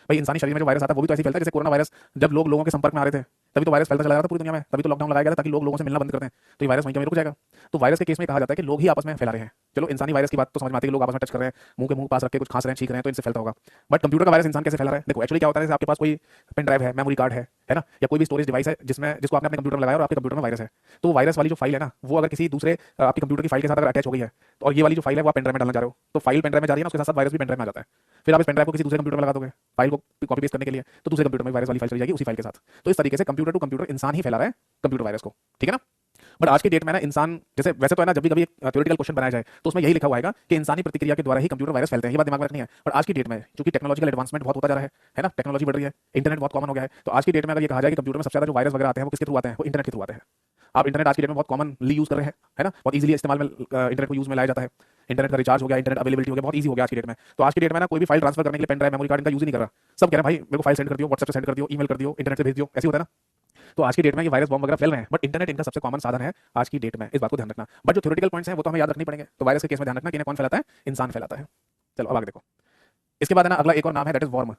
भाई, इंसानी शरीर में जो वायरस आता है वो भी तो ऐसे ही फैलता है। जैसे कोरोना वायरस जब लोग लोगों के संपर्क में आ रहे थे तभी तो वायरस फैलता चला रहा था पूरी दुनिया में, तभी तो लॉकडाउन लगाया गया था ताकि लोग लोगों से मिलना बंद कर दें, तो ये वायरस वहीं कहीं रुक जाएगा। तो वायरस के केस में कहा जाता है कि लोग ही आपस में फैला रहे हैं। चलो इंसानी वायरस की बात तो समझ में आती है कि लोग आपस में टच कर रहे हैं, मुंह के मुंह पास रख के कुछ खास रहे हैं, छींक रहे हैं, तो इनसे फैलता होगा। बट कंप्यूटर का वायरस इंसान कैसे फैला रहा है? देखो एक्चुअली क्या होता है, जैसे आपके पास कोई पेन ड्राइव है, मेमोरी कार्ड है ना, या कोई भी स्टोरेज डिवाइस है जिसमें जिसको आपने अपने कंप्यूटर में लगाया और आपके कंप्यूटर में वायरस है, तो वायरस वाली जो फाइल है ना वो अगर किसी दूसरे आपके कंप्यूटर की फाइल के साथ अगर अटैच हो गई है, तो और ये वाली जो फाइल है वो आप पेन ड्राइव में डालना चाह रहे हो, तो फाइल पेन ड्राइव में जा रही है ना, उसके साथ वायरस भी पेन ड्राइव में आ जाता है। फिर आप इस पेन ड्राइव को किसी दूसरे कंप्यूटर में लगा दोगे फाइल को कॉपी पेस्ट करने के लिए, तो दूसरे कंप्यूटर में वायरस वाली फाइल चली जाएगी उसी फाइल के साथ। तो इस तरीके से कंप्यूटर टू कंप्यूटर इंसान ही फैला रहा है कंप्यूटर वायरस को, ठीक है ना। बट आज की डेट में ना इंसान जैसे वैसे तो है ना, जब भी कभी थ्योरेटिकल क्वेश्चन बनाया जाए तो उसमें यही लिखा हुआ है कि इंसानी प्रतिक्रिया के द्वारा ही कंप्यूटर वायरस फैलते हैं, ये बात दिमाग में रखनी है। पर आज की डेट में चूंकि टेक्नोलॉजिकल एडवांसमेंट बहुत होता जा रहा है ना, टेक्नोलॉजी बढ़ रही है, इंटरनेट बहुत कॉमन हो गया है, तो आज की डेट में अगर ये कहा जाए कि कंप्यूटर में सबसे ज्यादा जो वायरस वगैरह आते हैं वो किसके थ्रू आते हैं, वो इंटरनेट के थ्रू आते हैं। आप इंटरनेट आज की डेट में बहुत कॉमनली यूज कर रहे हैं, है ना, बहुत इजीली इस्तेमाल में इंटरनेट को यूज में लाया जाता है। इंटरनेट का रिचार्ज हो गया, इंटरनेट अवेलेबिलिटी हो गया, बहुत ईजी हो गया आज की डेट में। तो आज की डेट में ना कोई भी फाइल ट्रांसफर करने के लिए पेन ड्राइव मेमोरी कार्ड इनका यूज नहीं कर रहा, सब कह रहे हैं भाई मेरे को फाइल सेंड कर दियो, व्हाट्सएप से सेंड कर दियो, ईमेल कर दियो, इंटरनेट से भेज दियो, ऐसे होता है ना। तो आज की डेट में ये वायरस बॉम्ब वगैरह फैल रहे हैं, बट इंटरनेट इनका सबसे कॉमन साधन है आज की डेट में, इस बात को ध्यान रखना। बट जो थ्योरेटिकल पॉइंट्स हैं वो तो हमें याद रखने पड़ेंगे। तो वायरस के केस में ध्यान रखना कि इन्हें कौन फैलाता है, इंसान फैलाता है। चलो अब आगे देखो, इसके बाद है ना अगला एक और नाम है दैट इज वॉर्म,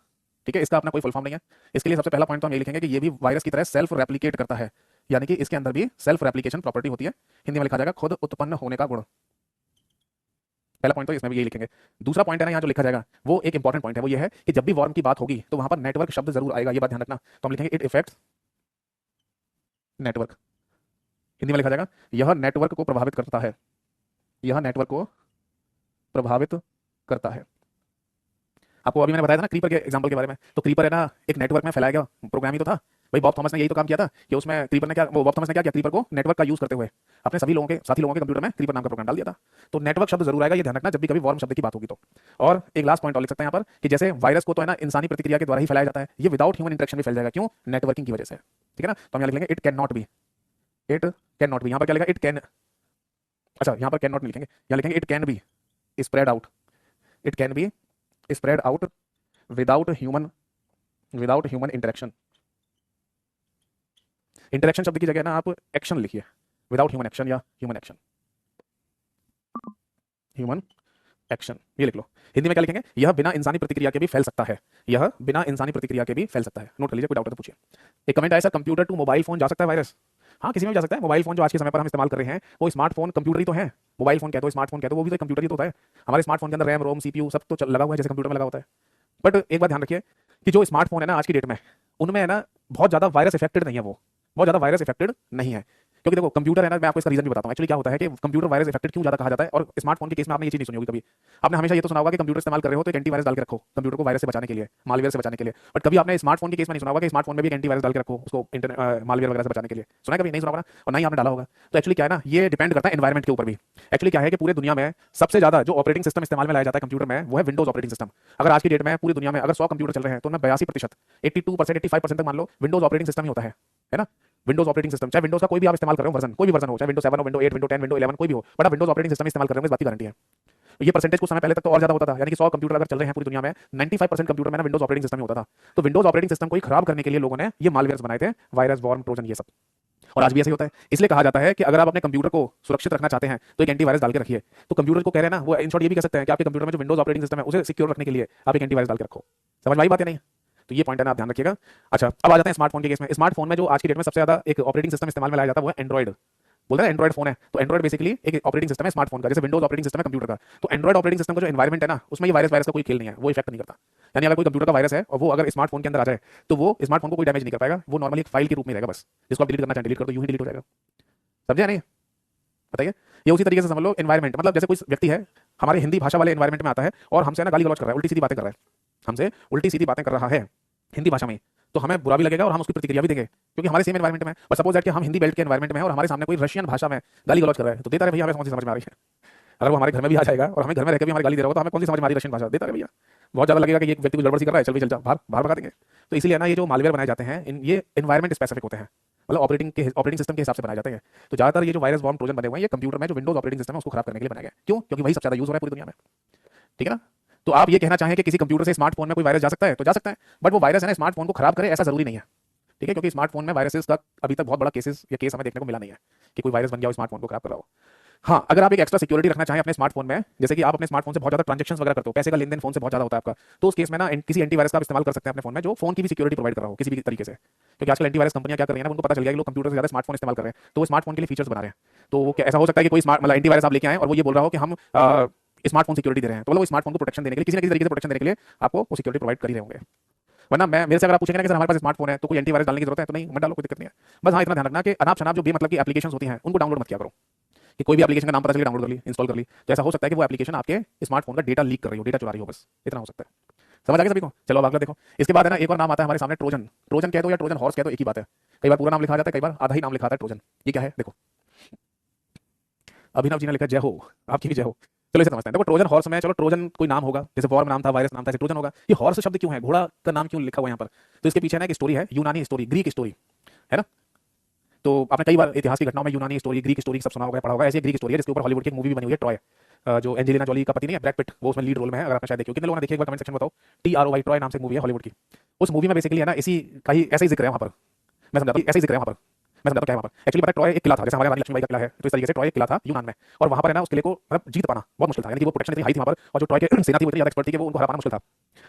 ठीक है। इसका अपना कोई फुल फॉर्म नहीं है। इसके लिए सबसे पहला पॉइंट तो हम ये लिखेंगे कि ये भी वायरस की तरह सेल्फ रेप्लिकेट करता है, यानी कि इसके अंदर भी सेल्फ रेप्लिकेशन प्रॉपर्टी होती है, हिंदी में लिखा जाएगा खुद उत्पन्न होने का गुण। पहला पॉइंट तो इसमें भी यही लिखेंगे। दूसरा पॉइंट है ना यहाँ जो लिखा जाएगा वो एक इंपॉर्टेंट पॉइंट है, वो ये है कि जब भी वॉर्म की बात होगी तो वहां पर नेटवर्क शब्द जरूर आएगा, ये बात ध्यान रखना। तो हम लिखेंगे इट इफेक्ट्स नेटवर्क, हिंदी में लिखा जाएगा यह नेटवर्क को प्रभावित करता है, यह नेटवर्क को प्रभावित करता है। आपको अभी मैंने बताया था ना क्रीपर के एग्जांपल के बारे में, तो क्रीपर है ना एक नेटवर्क में फैलाया गया प्रोग्राम ही तो था भाई। बॉब थॉमस ने यही तो काम किया था कि उसमें क्रीपर ने क्या, वो बॉब थॉमस ने क्या किया, क्रीपर को नेटवर्क का यूज करते हुए अपने सभी लोगों के साथी लोगों के कंप्यूटर में क्रीपर नाम का प्रोग्राम डाल दिया था। तो नेटवर्क शब्द जरूर आएगा, ये ध्यान रखना जब भी कभी वॉर्म शब्द की बात होगी तो। और एक लास्ट पॉइंट और लिख सकते हैं यहाँ पर कि जैसे वायरस को तो है ना इंसानी प्रतिक्रिया के द्वारा ही फैलाया जाता है, ये विदाउट ह्यूमन इंटरेक्शन भी फैल जाएगा, क्यों, नेटवर्किंग की वजह से, ठीक है ना। तो हम यहाँ लिख लेंगे it can not B, it can not B, यहाँ पर क्या लिखा, इट कैन, अच्छा यहाँ पर कैन नॉट लिखेंगे, यहाँ लिखेंगे it can be spread out, it can be spread out without human interaction. Interaction शब्द की जगह ना आप एक्शन लिखिए, विदाउट ह्यूमन एक्शन या ह्यूमन एक्शन, ह्यूमन एक्शन ये लिख लो। हिंदी में क्या लिखेंगे, यह बिना इंसानी प्रतिक्रिया के भी फैल सकता है, यह बिना इंसानी प्रतिक्रिया के भी फैल सकता है। नोट कर लीजिए, कोई डाउट है तो पूछिए। एक कमेंट आया sir computer to mobile phone जा सकता है वायरस? हाँ किसी में भी जा सकता है। मोबाइल फोन जो आज के समय पर हम इस्तेमाल कर रहे हैं वो स्मार्टफोन कंप्यूटर ही तो है। मोबाइल फोन कहते हो, स्मार्टफोन कहते हो, वो भी तो कंप्यूटर ही तो होता है। हमारे स्मार्टफोन के अंदर रैम रोम सीपीयू सब तो लगा हुआ है जैसे कंप्यूटर में लगा होता है। बट एक बात ध्यान रखिए कि जो स्मार्टफोन है ना आज की डेट में, उनमें है ना बहुत ज़्यादा वायरस इफेक्टेड नहीं है, वो बहुत ज़्यादा वायरस इफेक्टेड नहीं है, क्योंकि देखो कंप्यूटर है ना, मैं आपको इसका रीजन भी बताता हूँ। एक्चुअली क्या होता है कि कंप्यूटर वायरस इफेक्टेड क्यों ज्यादा कहा जाता है, और स्मार्टफोन के केस में आपने ये चीज नहीं सुनी होगी कभी। आपने हमेशा ये तो सुना होगा कि कंप्यूटर इस्तेमाल कर रहे हो तो एक एंटीवायरस डाल के रखो कंप्यूटर को वायरस से बचाने के लिए, मालवेयर से बचाने के लिए। बट कभी आपने स्मार्टफोन के केस में नहीं सुना होगा कि स्मार्टफोन में भी एक एंटीवायरस डाल के रखो उसको इंटरनेट मालवेयर वगैरह से बचाने के लिए। सुना है कभी? नहीं सुना होगा ना, और ना ही आपने डाला होगा। तो एक्चुअली क्या है ना, ये डिपेंड करता है एनवायरमेंट के ऊपर भी। एक्चुअली क्या है कि पूरे दुनिया में सबसे ज्यादा जो ऑपरेटिंग सिस्टम इस्तेमाल में लाया जाता है कंप्यूटर में, वो है विंडोज ऑपरेटिंग सिस्टम। अगर आज की डेट में पूरी दुनिया में अगर 100 कंप्यूटर चल रहे हैं तो उनमें 82%, 82%, 85% तक मान लो विंडोज ऑपरेटिंग सिस्टम ही होता है ना। विंडोज ऑपरेटिंग सिस्टम, चाहे विंडोज का कोई भी आप इस्तेमाल कर रहे हो वर्जन, कोई भी वर्जन हो, चाहे विंडोज 7 हो, विंडो 8, विंडो 10, विंडो 11, कोई भी हो, बट आप विंडोज ऑपरेटिंग सिस्टम इस्तेमाल कर रहे हो, इस बात की गारंटी है। ये परसेंटेज कुछ समय पहले तक तो और ज्यादा होता था, यानी कि 100 कंप्यूटर अगर चल रहे हैं पूरी दुनिया में, 95% कंप्यूटर में ना विंडोज ऑपरेटिंग सिस्टम ही होता था। तो विंडोज ऑपरेटिंग सिस्टम को ही खराब करने के लिए लोगों ने ये मालवेयर्स बनाए थे, वायरस, वॉर्म, ट्रोजन, ये सब। और आज भी ऐसे होता है। इसलिए कहा जाता है कि अगर आप अपने कंप्यूटर को सुरक्षित रखना चाहते हैं तो एक एंटीवायरस डाल के रखिए। तो कंप्यूटर को कह रहे हैं ना, वो इन शॉर्ट ये भी कह सकते हैं कि आपके कंप्यूटर में जो विंडोज ऑपरेटिंग सिस्टम है उसे सिक्योर रखने के लिए आप एक एंटीवायरस डाल के रखो। समझ में आई बात है? नहीं? तो ये पॉइंट है ना, आप ध्यान रखिएगा। अच्छा, अब आ जाते हैं स्मार्टफोन के केस में। स्मार्टफोन में जो आज की डेट में सबसे ज्यादा एक ऑपरेटिंग सिस्टम इस्तेमाल में लाया जाता है वो है एंड्रॉइड। बोलते हैं एंड्रॉइड फोन है, तो एंड्रॉइड बेसिकली एक ऑपरेटिंग सिस्टम है स्मार्टफोन का, जैसे विंडोज ऑपरेटिंग सिस्टम है कंप्यूटर का। तो एंड्रॉइड ऑपरेटिंग सिस्टम का जो एनवायरमेंट है ना, उसमें ये वायरस का कोई खेल नहीं है, वो इफेक्ट नहीं करता। यानी अगर कोई कंप्यूटर का वायरस है और वो अगर स्मार्टफोन के अंदर आ जाए तो वो स्मार्टफोन को कोई डैमेज नहीं कर पाएगा, वो नॉर्मली एक फाइल के रूप में रहेगा बस, जिसको आप डिलीट करना चाहें डिलीट कर दो, यूं ही डिलीट हो जाएगा। समझे नहीं? बताइए। ये उसी तरीके से समझ लो एनवायरमेंट, मतलब जैसे कोई व्यक्ति है हमारे हिंदी भाषा वाले एनवायरमेंट में आता है और हमसे ना गाली गलौज कर रहा है, उल्टी सीधी बातें कर रहा है, हमसे उल्टी सीधी बातें कर रहा है हिंदी भाषा में, तो हमें बुरा भी लगेगा और हम उसकी प्रतिक्रिया भी देंगे क्योंकि हमारे सेम एनवायरमेंट में। और सपोज दैट कि हम हिंदी बेल्ट के एनवायरमेंट में हैं और हमारे सामने कोई रशियन भाषा में गाली गलौज कर रहा है, तो देता रहे भैया, हमें कौन सी समझ में आ रही है। अगर वो हमारे घर में भी आ जाएगा और हमें घर में रहकर भी हमारी गाली दे रहा हो तो हमें कौन सी समझ में आ रही है रशियन भाषा, देता रहे भैया। बहुत ज्यादा लगेगा कि ये व्यक्ति गड़बड़ सी कर रहा है, चल भी चल जा, बाहर बाहर भगा देंगे। तो इसीलिए ना ये जो मालवेयर बनाए जाते हैं ये एनवायरमेंट स्पेसिफिक होते हैं, मतलब ऑपरेटिंग सिस्टम के हिसाब से बनाए जाते हैं। तो ज्यादातर ये जो वायरस, वॉर्म, ट्रोजन बने हुए हैं ये कंप्यूटर में जो विंडोज ऑपरेटिंग सिस्टम है उसको खराब करने के लिए बनाया गया। क्यों? क्योंकि वही सबसे ज्यादा यूज हो रहा है पूरी दुनिया में। ठीक है ना? तो आप ये कहना चाहें कि किसी कंप्यूटर से स्मार्टफोन में कोई वायरस जा सकता है, तो जा सकता है, बट वो वायरस है ना स्मार्टफोन को खराब करे ऐसा जरूरी नहीं है। ठीक है? क्योंकि स्मार्टफोन में वायरसेस का अभी तक बहुत बड़ा केस हमें देखने को मिला नहीं है कि कोई वायरस बन गया हो स्मार्टफोन को खराब कर रहा हो। हाँ, अगर आप एक एक्स्ट्रा सिक्योरिटी रखना चाहें अपने स्मार्टफोन में, जैसे कि आप अपने स्मार्टफोन से बहुत ज्यादा ट्रांजेक्शंस वगैरह करते हो, पैसे का लेन देन फोन से बहुत ज्यादा होता है आपका, तो उस केस में ना किसी एंटीवायरस का आप इस्तेमाल कर सकते हैं अपने फोन में जो फोन की भी सिक्योरिटी प्रोवाइड कर रहा हो किसी भी तरीके से। क्योंकि आजकल एंटीवायरस कंपनियां क्या कर रही है ना, उनको पता चल गया कि लोग कंप्यूटर से ज्यादा स्मार्टफोन इस्तेमाल कर रहे हैं, तो वो स्मार्टफोन के लिए फीचर्स बना रहे हैं। तो वो ऐसा हो सकता है कि कोई स्मार्ट मतलब एंटीवायरस आप लेके आए और वो ये बोल रहा हो कि हम स्मार्टफोन सिक्योरिटी दे रहे हैं, तो वो स्मार्टफोन को प्रोटेक्शन देने के लिए किसी न किसी तरीके से प्रोटेक्शन देने के लिए आपको वो सिक्योरिटी प्रोवाइड कर ही रहे होंगे। वरना मैं मेरे से अगर आप पूछेंगे ना कि सर हमारे पास स्मार्टफोन है तो कोई एंटीवायरस डालने की जरूरत है, तो नहीं, मत डालो, कोई दिक्कत नहीं है। बस हाँ, इतना ध्यान रखना कि अनाप शनाप जो बेमतलब की एप्लीकेशंस होती हैं उनको डाउनलोड मत किया करो, कि कोई भी एप्लीकेशन का नाम पता चले डाउनलोड कर ली, इंस्टॉल कर ली, तो ऐसा हो सकता है कि वो एप्लीकेशन आपके स्मार्टफोन का डेटा लीक कर रही हो, डेटा चुरा रही हो, बस इतना हो सकता है। समझ आ गया सभी को? चलो अब अगला देखो। इसके बाद है ना एक और नाम आता है हमारे सामने, ट्रोजन। ट्रोजन कह दो या ट्रोजन हॉर्स कह दो, एक ही बात है। कई बार पूरा नाम लिखा जाता है, कई बार आधा ही नाम लिखा आता है ट्रोजन। ये क्या है देखो, अभिनव जी ने लिखा जय हो, आपकी भी जय हो। चलो इसे समझते हैं। देखो ट्रोजन हॉर्स में, चलो ट्रोजन कोई नाम होगा, जैसे वॉर्म नाम था, वायरस नाम था, ऐसे ट्रोजन होगा। ये हॉर्स शब्द क्यों है, घोड़ा का नाम क्यों लिखा हुआ है यहाँ पर? तो इसके पीछे ना एक स्टोरी है, यूनानी स्टोरी, ग्रीक स्टोरी है ना। तो आपने कई बार इतिहास की घटनाओं में यूनानी स्टोरी, ग्रीक स्टोरी सब सुना होगा, पढ़ा होगा। ऐसी ग्रीक स्टोरी है जिसके ऊपर हॉलीवुड की एक मूवी भी बनी हुई है, ट्रॉय। जो एंजेलिना जोली का पति नहीं है, ब्रैड पिट, वो उसमें लीड रोल में है। अगर आपने शायद देखी हो, कितने लोगों ने देखी, एक बार कमेंट सेक्शन में बताओ। TROY, ट्रॉय नाम से मूवी है हॉलीवुड की। उस मूवी में बेसिकली है ना इसी का ही ऐसा ही जिक्र है वहाँ पर। मैं समझाता हूँ, ऐसा ही जिक्र है वहाँ पर। मैं समझाता हूँ क्या है वहाँ पर। एक्चुअली पता है ट्रॉय एक किला था, जैसे हमारे रानी लक्ष्मीबाई का किला है, तो इस तरीके से ट्रॉय एक किला था यूनान में। और वहाँ पर है ना उस किले को मतलब जीत पाना बहुत मुश्किल था, यानी कि वो प्रोटेक्शन इतनी हाई थी वहाँ पर, और जो ट्रॉय के सेना थी वो इतनी ज्यादा एक्सपर्ट थी कि वो उनको हरा पाना मुश्किल था।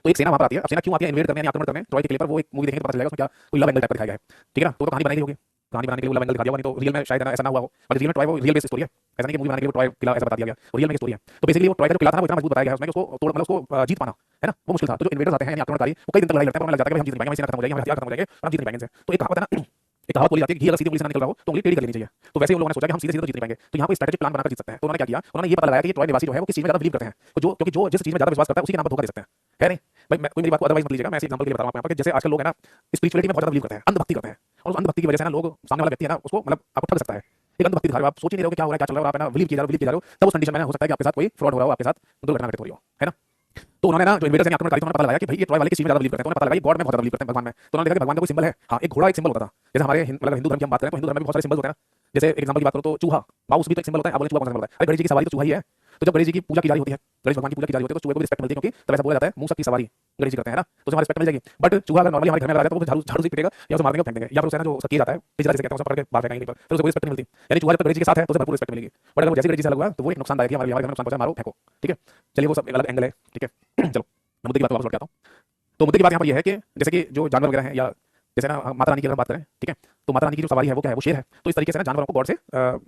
तो एक सेना वहाँ पर आती है। अब सेना क्यों आती है, इन्वेड करने यानी आक्रमण करने ट्रॉय के किले पर, वो एक मूवी देखेंगे तो पता चलेगा उसमें क्या कोई लव एंगल टाइप का दिखाया गया है। ठीक है ना? तो कहानी बनाई गई होगी, कहानी बनाने के लिए लव एंगल दिखा दिया, नहीं तो रियल में शायद ऐसा ना हुआ हो। और रियल में ट्रॉय वो रियल बेस स्टोरी है, ऐसा नहीं कि मूवी बनाने के लिए ट्रॉय किला ऐसा बता दिया गया, रियल में स्टोरी है। तो बेसिकली वो ट्रॉय का जो किला था वो इतना मजबूत बताया गया है उसमें कि उसको तोड़ मतलब उसको जीत पाना है ना वो मुश्किल था। तो जो इन्वेडर्स आते हैं यानी आक्रमणकारी, वो कई दिन तक लड़ाई लड़ते हैं, पर उन्हें लग जाता है कि हम जीत नहीं पाएंगे, हमारी सेना खत्म हो जाएगी, हमारे हथियार खत्म हो जाएंगे और हम जीत नहीं पाएंगे इनसे। तो एक कहावत है ना, एक कहावत बोली जाती है कि अगर सीधी पुलिस ना निकल रहा हो तो उंगली टेढ़ी कर लेनी चाहिए। तो वैसे ही उन लोगों ने सोचा कि हम सीधे सीधे तो जीत नहीं पाएंगे, तो यहाँ पर स्ट्रेटेजिक प्लान बनाकर जीत सकते हैं। तो उन्होंने क्या किया, उन्होंने ये पता लगाया कि ये ट्रॉय निवासी जो है वो किस चीज में ज्यादा बिलीव करते हैं, तो जो क्योंकि जो जिस चीज में ज्यादा विश्वास करता है उसी के नाम पर धोखा दे सकते हैं, है नहीं भाई। मैं कोई मेरी बात को अदरवाइज मत लीजिएगा, मैं ऐसे एग्जांपल के लिए बता रहा हूं यहाँ पर। जैसे आजकल लोग है ना स्पिरिचुअलिटी में बहुत ज्यादा बिलीव करते हैं, अंधभक्ति करते हैं, और उस अंधभक्ति की वजह से ना लोग, सामने वाला व्यक्ति है ना उसको मतलब आपको ठग सकता है। एक अंधभक्ति दिखा रहे हो, आप सोच ही नहीं रहे हो कि क्या हो रहा है, क्या चल रहा है, आप है ना बिलीव किए जा रहे हो, तब उस कंडीशन में हो सकता है कि आपके साथ कोई फ्रॉड हो रहा हो, आपके साथ दुर्घटना घटित हो रही हो, है ना। तो उन्होंने ना जो इन्वेडर्स ने आक्रमणकारी थे उन्होंने पता लगाया कि भाई ये ट्रॉय वाले किस चीज में ज्यादा बिलीव करते हैं, तो उन्होंने पता लगाया गॉड में बहुत ज्यादा बिलीव करते हैं, भगवान में। तो उन्होंने देखा कि भगवान का कोई सिंबल है, हाँ एक घोड़ा एक सिंबल होता था। जैसे हमारे मतलब हिंदू धर्म की हम बात करें तो हिंदू धर्म में बहुत सारे सिंबल्स होते हैं ना। जैसे एग्जांपल की बात करो तो चूहा, माउस भी तो एक सिंबल होता है। आप बोले चूहा कौन सा सिंबल होता है? अरे गणेश जी की सवारी तो चूहा ही है। तो जब गणेश जी की पूजा की जा रही होती है, गणेश भगवान की पूजा की जा रही होती है, तो चूहे को भी रिस्पेक्ट मिलती है, क्योंकि तब ऐसा बोला जाता है मूसक की सवारी गणेश जी करते हैं ना, तो हमारी रिस्पेक्ट मिल जाएगी। बट चूहा अगर नॉर्मली हमारे घर में आ जाए तो वो झाड़ू झाड़ू से पिटेगा या उसे मार देंगे, फेंक देंगे, या फिर उसे ना जो किया जाता है पिछला जिसे कहते हैं उसे पकड़ के बाहर फेंकेंगे, फिर उसे कोई रिस्पेक्ट नहीं मिलती। यानी चूहा जब गणेश जी के साथ है तो उसे भरपूर रिस्पेक्ट मिलेगी। बट अगर वो जैसे गणेश जी से लगा तो वो एक नुकसानदायक है, हमारे घर में नुकसान पहुंचा, मारो फेंको। ठीक है, चलिए वो सब एक अलग एंगल है। ठीक है चलो मैं मुद्दे की बात वापस लौट के आता हूँ। तो मुद्दे की बात यहाँ पर यह है कि जैसे कि जो जानवर वगैरह हैं या जैसे ना माता रानी की अगर बात करें, ठीक है, तो माता रानी की जो सवारी है वो क्या है, वो शेर है। तो इस तरीके से ना जानवरों को गॉड से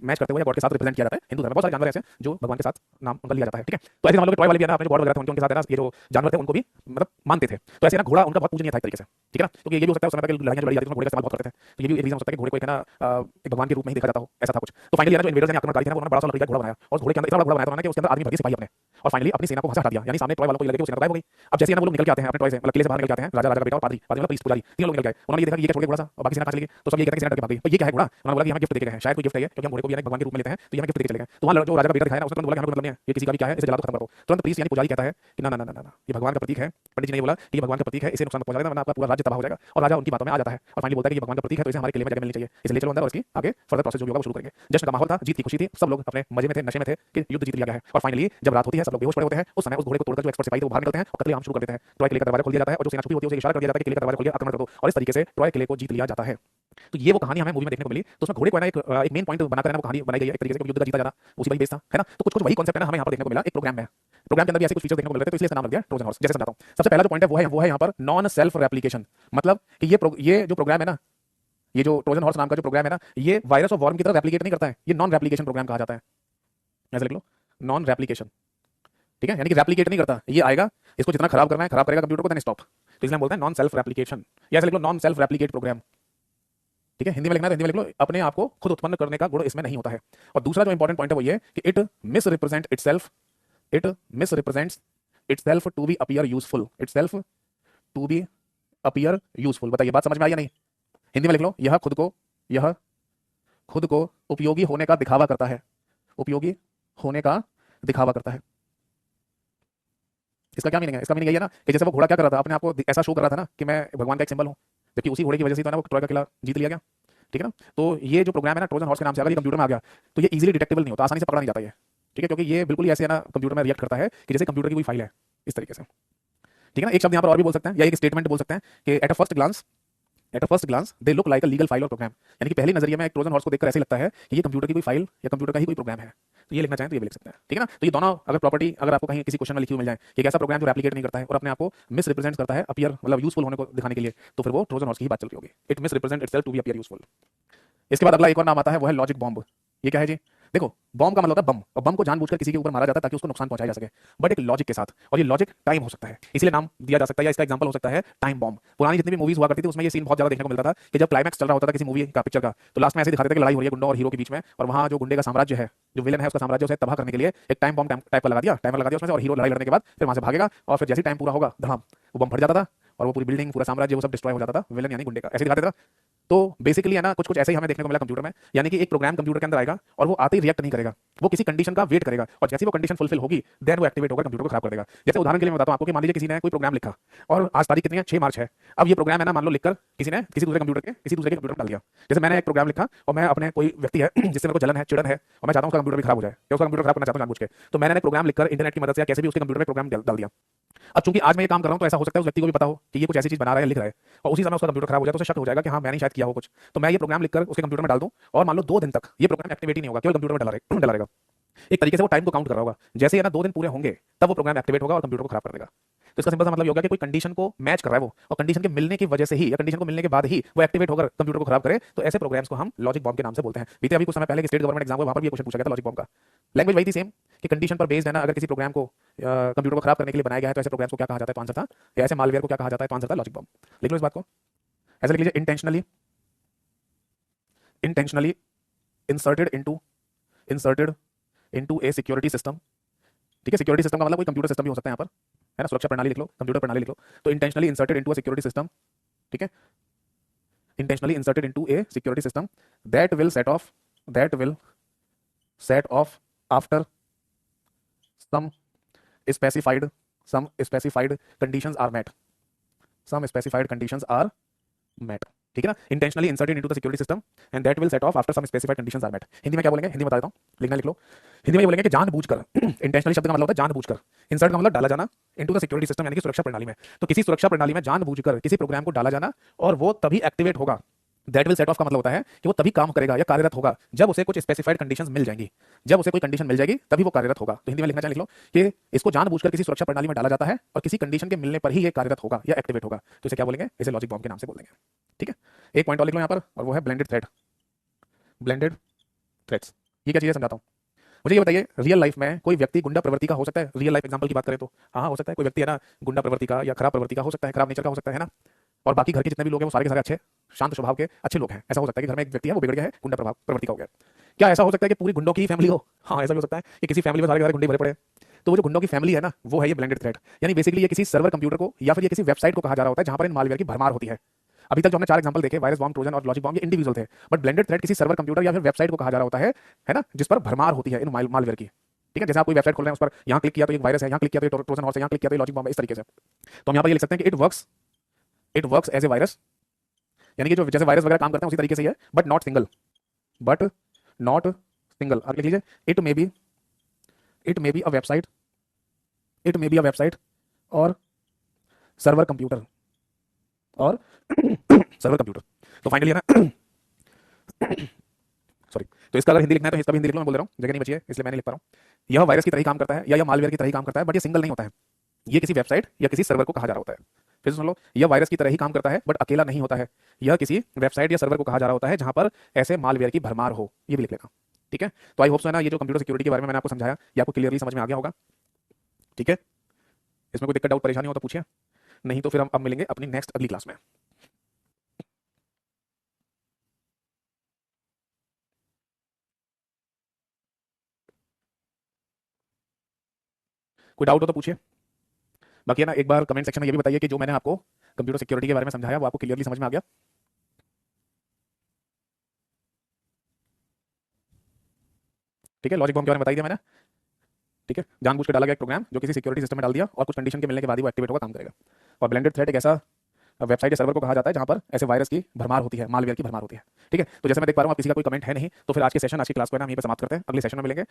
मैच करते हुए या गॉड के साथ रिप्रेजेंट किया जाता है। हिंदू धर्म में बहुत सारे जानवर ऐसे हैं जो भगवान के साथ नाम उनका लिया जाता है, ठीक है। तो ऐसे हम लोग ट्रॉय वाले भी है ना, अपने जो गॉड वगैरह थे उनके साथ है ना, ये जो जानवर थे उनको भी मतलब मानते थे। तो ऐसे ना घोड़ा उनका बहुत पूजनीय था एक तरीके से, ठीक है ना। तो ये भी हो सकता है उस समय पे लड़ाइयां जो लड़ी जाती थी घोड़े का इस्तेमाल बहुत करते थे। तो ये भी एक रीजन हो सकता है कि घोड़े को एक है ना एक भगवान के रूप में ही देखा जाता हो, ऐसा था कुछ। तो फाइनली ना जो इन्वेडर्स यानी आक्रमणकारी थे ना, उन्होंने बड़ा सा लकड़ी का घोड़ा बनाया और घोड़े के अंदर इतना बड़ा घोड़ा बनाया था उन्होंने कि उसके अंदर आदमी भर दिए सिपाही अपने, और फाइनली अपनी सेना को वहां से हटा दिया। यानी सामने ट्रॉय वालों को ये लगे कि वो सेना गायब हो गई। अब जैसे ही ना वो लोग निकल के आते हैं अपने ट्रॉय से, मतलब किले से बाहर निकल के आते हैं, राजा राजा का बेटा और पादरी पादरी मतलब प्रीस्ट पुजारी, तीन लोग निकल गए। उन्होंने ये देखा कि ये क्या छोड़ के घोड़ा सा और बाकी सेना कहां चली गई। तो सब ये कहते हैं कि सेना डर के भाग गई। तो ये क्या है घोड़ा, उन्होंने बोला कि हमें गिफ्ट देके गए हैं, शायद कोई गिफ्ट है ये, क्योंकि हम घोड़े को भी भगवान के रूप में लेते हैं, तो ये हमें गिफ्ट देके चले गए। तो वहां जो राजा का बेटा दिखाया ना, उसने तुरंत बोला कि हमें कोई मतलब नहीं है, ये किसी का भी क्या है, इसे जला दो, खत्म कर दो। तुरंत प्रीस्ट यानी पुजारी कहता है कि ना ना ना ना ना, ये भगवान का प्रतीक है। पंडित जी ने बोला कि ये भगवान का प्रतीक है, इसे नुकसान पहुंचा देना वरना आपका पूरा राज्य तबाह हो जाएगा। और राजा उनकी बातों में आ जाता है और फाइनली बोलता है कि ये भगवान का प्रतीक है, तो इसे हमारे किले में जगह मिलनी चाहिए, इसे ले चलो अंदर और इसकी आगे फर्दर प्रोसेस जो भी होगा वो शुरू करेंगे। जश्न का माहौल था, जीत की खुशी थी, सब लोग अपने मजे में थे, नशे में थे कि युद्ध जीत लिया गया है। और फाइनली जब रात होती है, सब लोग बेहोश पड़े होते हैं, उस समय उस घोड़े को तोड़कर जो एक्सपर्ट सिपाही थे वो बाहर निकलते हैं और कत्लेआम शुरू कर देते हैं। ट्रॉय किले का दरवाजा खोल दिया जाता है और जो सेना छुपी होती है उसे इशारा कर दिया जाता है कि किले का दरवाजा खोलिए, आक्रमण कर दो, और इस तरीके से ट्रॉय किले को जीत लिया जाता है। तो ये वो कहानी हमें मूवी में देखने को मिली। तो उसमें घोड़े को है ना एक मेन पॉइंट बनाकर है ना वो कहानी बनाई गई है एक तरीके से, युद्ध का जीता जाना उसी वही बेस था, है ना। तो कुछ कुछ वही कॉन्सेप्ट है ना हमें यहाँ पर देखने को मिला एक प्रोग्राम में। प्रोग्राम के अंदर भी ऐसे कुछ फीचर देखने को मिल रहे थे, तो इसलिए इसका नाम रख दिया ट्रोजन हॉर्स। जैसे समझाता हूँ, सबसे पहला जो पॉइंट है वो है यहाँ पर नॉन सेल्फ रेप्लिकेशन। मतलब कि ये जो प्रोग्राम है ना, ये जो ट्रोजन हॉर्स नाम का जो प्रोग्राम है ना, ये वायरस और वॉर्म की तरह रेप्लिकेट नहीं करता है, ये नॉन रेप्लिकेशन प्रोग्राम कहा जाता है। ऐसे लिख लो, नॉन रेप्लिकेशन, ठीक है, यानी कि रेप्लिकेट नहीं करता। ये आएगा, इसको जितना खराब करना है खराब करेगा कंप्यूटर को, देन स्टॉप। तो इसलिए हम बोलते हैं नॉन सेल्फ रेप्लिकेशन, या ऐसे लिख लो नॉन सेल्फ रेप्लिकेट प्रोग्राम, ठीक है। हिंदी में लिखना है, हिंदी में लिख लो, अपने आप को खुद उत्पन्न करने का गुण इसमें नहीं होता है। और दूसरा जो इंपॉर्टेंट पॉइंट है वो ये कि it misrepresent itself, it misrepresents itself to be appear useful, itself to be appear useful. बताइए बात समझ में आई या नहीं। हिंदी में लिख लो, यह खुद को उपयोगी होने का दिखावा करता है, उपयोगी होने का दिखावा करता है। इसका क्या मीनिंग है, इसका मीनिंग ये है ना कि जैसे वो घोड़ा क्या कर रहा था, अपने आप को ऐसा शो कर रहा था ना कि मैं भगवान का एक सिंबल हूं, जबकि उसी घोड़े की वजह से तो ना वो ट्रॉय का किला जीत लिया गया, ठीक है ना। तो ये जो प्रोग्राम है ना ट्रोजन हॉर्स के नाम से, अगर ये कंप्यूटर में आ गया तो ये इजीली डिटेक्टेबल नहीं होता, आसानी से पकड़ा नहीं जाता ये, ठीक है, क्योंकि ये बिल्कुल ही ऐसे है ना कंप्यूटर में रिएक्ट करता है कि जैसे कंप्यूटर की कोई फाइल है, इस तरीके से, ठीक है ना। एक शब्द यहाँ पर और भी बोल सकते हैं या एक स्टेटमेंट बोल सकते हैं कि at a first glance they look like a legal file और प्रोग्राम, यानी कि पहले नजरिए में एक ट्रोजन हॉर्स को देखकर ऐसे लगता है कि ये कंप्यूटर की कोई फाइल या कंप्यूटर का ही कोई प्रोग्राम है। तो ये लिखना चाहें तो ये भी लिख सकते हैं, ठीक है ना। तो ये दोनों अगर प्रॉपर्टी अगर आपको कहीं किसी क्वेश्चन में लिखी हुई मिल जाए कि एक ऐसा प्रोग्राम जो रेप्लिकेट नहीं करता है और अपने आप को मिस रिप्रेजेंट करता है अपीयर मतलब यूजफुल होने को दिखाने के लिए, तो फिर वो ट्रोजन हॉर्स की ही बात चल रही होगी। It misrepresent itself to be appear useful. इसके बाद अगला एक और नाम आता है, वो है लॉजिक बॉम्ब। ये क्या है जी, देखो बॉम्ब का मतलब होता है बम, और बम को जानबूझकर किसी के ऊपर मारा जाता है ताकि उसको नुकसान पहुंचाया जा सके, बट एक लॉजिक के साथ, और ये लॉजिक टाइम हो सकता है, इसलिए नाम दिया जा सकता है, या इसका एग्जांपल हो सकता है टाइम बॉम्ब। पुरानी जितनी भी मूवीज हुआ करती थी उसमें ये सीन बहुत ज्यादा देखने को मिलता था कि जब क्लाइमैक्स चल रहा होता था किसी मूवी का, पिक्चर का, तो लास्ट में ऐसे दिखाते थे कि लड़ाई हो रही है गुंडों और हीरो के बीच में, और वहां जो गुंडे का साम्राज्य है, जो विलन है उसका साम्राज्य, उसे तबाह करने के लिए एक टाइम बॉम्ब टाइप का लगा दिया, टाइमर लगा दिया उसमें से, और हीरो लड़ाई लड़ने के बाद फिर वहां से भागेगा, और फिर जैसे टाइम पूरा होगा धड़ाम वो बम फट जाता था और वो पूरी बिल्डिंग पूरा साम्राज्य वो सब डिस्ट्रॉय हो जाता था, विलन यानी गुंडे का, ऐसे दिखाते थे। तो बेसिकली है ना कुछ कुछ ऐसे ही हमें देखने को मिला कंप्यूटर में, यानी कि एक प्रोग्राम कंप्यूटर के अंदर आएगा और वो आते ही रिएक्ट नहीं करेगा, वो किसी कंडीशन का वेट करेगा, और जैसे वो कंडीशन फुलफिल होगी देन वो एक्टिवेट होकर कंप्यूटर को खराब कर देगा। जैसे उदाहरण के लिए मैं बताता हूं आपको कि मान लीजिए किसी ने कोई प्रोग्राम लिखा और आज तारीख कितनी है, 6 मार्च है। अब ये प्रोग्राम है ना मान लो लिखकर किसी ने किसी दूसरे कंप्यूटर के कंप्यूटर में डाल दिया। जैसे मैंने एक प्रोग्राम लिखा और मैं अपने कोई व्यक्ति है जिससे मेरे को जलन है, चिड़न है, और मैं चाहता हूं उसका कंप्यूटर भी खराब हो जाए, या उसका कंप्यूटर खराब करना चाहता हूं जानबूझ के, तो मैंने प्रोग्राम लिखकर इंटरनेट की मदद से या कैसे भी उसके कंप्यूटर में प्रोग्राम डाल दिया। अब चूंकि आज मैं ये काम कर रहा हूं तो ऐसा हो सकता है उस व्यक्ति को भी पता हो कि ये कुछ ऐसी चीज बना रहा है, लिख रहा है, और उसी समय उसका कंप्यूटर खराब हो जाए तो उसे शक हो जाएगा कि हाँ मैंने शायद किया हो कुछ। तो मैं ये प्रोग्राम लिखकर उसके कंप्यूटर में डाल दूं और मान लो 2 दिन तक ये प्रोग्राम एक्टिवेट ही नहीं होगा, केवल कंप्यूटर में डला रहेगा। एक तरीके से वो टाइम को काउंट कर रहा होगा, जैसे ही ना 2 दिन पूरे होंगे तब वो प्रोग्राम एक्टिवेट होगा और कंप्यूटर को खराब कर देगा। तो इसका सिंपल सा मतलब ये होगा कि कोई कंडीशन को मैच कर रहा है वो, और कंडीशन के मिलने की वजह से ही या कंडीशन को मिलने के बाद ही वो एक्टिवेट होकर कंप्यूटर को खराब करे, तो ऐसे प्रोग्राम्स को हम लॉजिक बॉम्ब के नाम से बोलते हैं। बीते अभी कुछ समय पहले स्टेट गवर्नमेंट एग्जाम हुआ, वहां पर भी क्वेश्चन पूछा गया था लॉजिक बॉम्ब का। लैंग्वेज वही थी सेम कि कंडीशन पर बेस्ड है ना, अगर किसी प्रोग्राम को कंप्यूटर को खराब करने के लिए बनाया गया है तो ऐसे प्रोग्राम्स को क्या कहा जाता है, तो आंसर था, या ऐसे मालवेयर को क्या कहा जाता है, तो आंसर था लॉजिक बॉम्ब। लिख लो इस बात को, ऐसे लिख लीजिए, intentionally inserted into a security system, ठीक है। सिक्योरिटी सिस्टम का मतलब कोई कंप्यूटर सिस्टम भी हो सकता है यहाँ पर, है ना, सुरक्षा प्रणाली लिख लो, कंप्यूटर प्रणाली लिख लो। तो intentionally inserted into a security system, ठीक है, intentionally inserted into a security system that will set off after some specified conditions are met, ठीक है ना। Intentionally inserted into the security system and that will set off after some specified conditions are met. Hindi में क्या बोलेंगे, हिंदी में बता देता हूं, लिखना लिख लो। हिंदी में ये बोलेंगे कि जानबूझकर इंटेंशनली शब्द का मतलब होता है जानबूझकर, इंसर्ट का मतलब डाला जाना, इनटू द सिक्योरिटी सिस्टम यानी कि सुरक्षा प्रणाली में। तो किसी सुरक्षा प्रणाली में जानबूझकर किसी प्रोग्राम को डाला जाना और वो तभी एक्टिवेट होगा दैट विल सेट ऑफ का मतलब होता है कि वो तभी काम करेगा या कार्यरत होगा जब उसे कुछ स्पेसिफाइड कंडीशंस मिल जाएंगी। जब उसे कोई कंडीशन मिल जाएगी तभी वो कार्यरत होगा। तो हिंदी में लिखना चाहे लिख लो कि इसको जानबूझकर किसी सुरक्षा प्रणाली में डाला जाता है और किसी कंडीशन के मिलने पर ही ये कार्यरत होगा या एक्टिवेट होगा। तो इसे क्या बोलेंगे? इसे लॉजिक बॉम्ब के नाम से बोल देंगे। ठीक है, एक पॉइंट और लिख लो यहाँ पर, और वो है ब्लेंडेड थ्रेट। ब्लेंडेड थ्रेट्स, ये क्या चीज़ है समझाता हूँ। मुझे ये बताइए, रियल लाइफ में कोई व्यक्ति गुंडा प्रवृत्ति का हो सकता है? रियल लाइफ एग्जांपल की बात करें तो हाँ हो सकता है। कोई व्यक्ति है ना गुंडा प्रवृत्ति का या खराब प्रवृत्ति का हो सकता है, खराब नेचर का हो सकता है ना। और बाकी घर के जितने भी लोग हैं वो सारे के सारे अच्छे शांत स्वभाव के अच्छे लोग हैं। ऐसा हो सकता है कि घर में एक व्यक्ति है वो बिगड़ गया है, गुंडा प्रभाव प्रवृत्ति का हो गया। क्या ऐसा हो सकता है कि पूरी गुंडों की फैमिली हो? हाँ ऐसा भी हो सकता है कि किसी फैमिली में सारे के सारे गुंडे भरे पड़े। तो वो जो गुंडों की फैमिली है ना, वो है ये ब्लेंडेड थ्रेट। यानी बेसिकली ये किसी सर्वर कंप्यूटर को या फिर ये किसी वेबसाइट को कहा जा रहा होता है जहां पर इन मालवेयर की भरमार होती है। अभी तक जो हमने 4 एग्जांपल देखे, वायरस, बॉम्ब, ट्रोजन और लॉजिक बॉम्ब, ये इंडिविजुअल थे। बट ब्लेंडेड थ्रेट किसी सर्वर कंप्यूटर या फिर वेबसाइट को कहा जा रहा होता है ना, जिस पर भरमार होती है इन मालवेयर की। ठीक है, जैसे आप कोई वेबसाइट खोल रहे हैं, उस पर यहाँ क्लिक किया तो एक वायरस है, यहाँ क्लिक किया तो ट्रोजन हॉर्स है, यहाँ क्लिक किया तो लॉजिक बॉम्ब है, इस तरीके से। तो हम यहाँ पर ये लिख सकते हैं कि it works as a virus. यानी कि जो जैसे वायरस वगैरह काम करते हैं उसी तरीके से ही है, but not single. But not single. और लिख लीजिए it may be a website, it may be a website और सर्वर कंप्यूटर और सर्वर कंप्यूटर। तो फाइनली है ना सॉरी, तो इसका अगर हिंदी लिखना है तो इसका भी हिंदी लिख लो, मैं बोल रहा हूँ, जगह नहीं बची है इसलिए मैंने लिख पा रहा हूँ। यह वायरस की तरह ही काम करता है या यह मालवेयर की तरह ही काम करता है, बट ये सिंगल नहीं होता है। ये किसी वेबसाइट या किसी सर्वर को कहा जा रहा होता है। फिर से सुन लो, यह वायरस की तरह ही काम करता है बट अकेला नहीं होता है। यह किसी वेबसाइट या सर्वर को कहा जा रहा होता है जहां पर ऐसे मालवेयर की भरमार हो। ये भी लिख लेना। ठीक है, तो आई होप सो है ना, ये जो कंप्यूटर सिक्योरिटी के बारे में मैंने आपको समझाया ये आपको क्लियरली समझ में आ गया होगा। ठीक है, इसमें कोई दिक्कत, डाउट, परेशानी हो तो पूछिए, नहीं तो फिर हम अब मिलेंगे अपनी नेक्स्ट अगली क्लास में। कोई डाउट हो तो पूछिए। बाकी है ना, एक बार कमेंट सेक्शन में ये भी बताइए कि जो मैंने आपको कंप्यूटर सिक्योरिटी के बारे में समझाया वो आपको क्लियरली समझ में आ गया। ठीक है, लॉजिक बॉम्ब के बारे में बताई दिया मैंने। ठीक है, जानबूझ के डाला गया एक प्रोग्राम जो किसी सिक्योरिटी सिस्टम में डाल दिया और कुछ कंडीशन के मिलने के बाद ही वो एक्टिवेट होगा, काम करेगा। और ब्लेंडेड थ्रेट एक ऐसा वेबसाइट या सर्वर को कहा जाता है जहां पर ऐसे वायरस की भरमार होती है, मालवेयर की भरमार होती है। ठीक है, तो जैसे मैं देख पा रहा हूँ आप किसी का कोई कमेंट है नहीं, तो फिर आज के सेशन, आज की क्लास को है ना हम यहीं पे समाप्त करते हैं। अगले सेशन में मिलेंगे।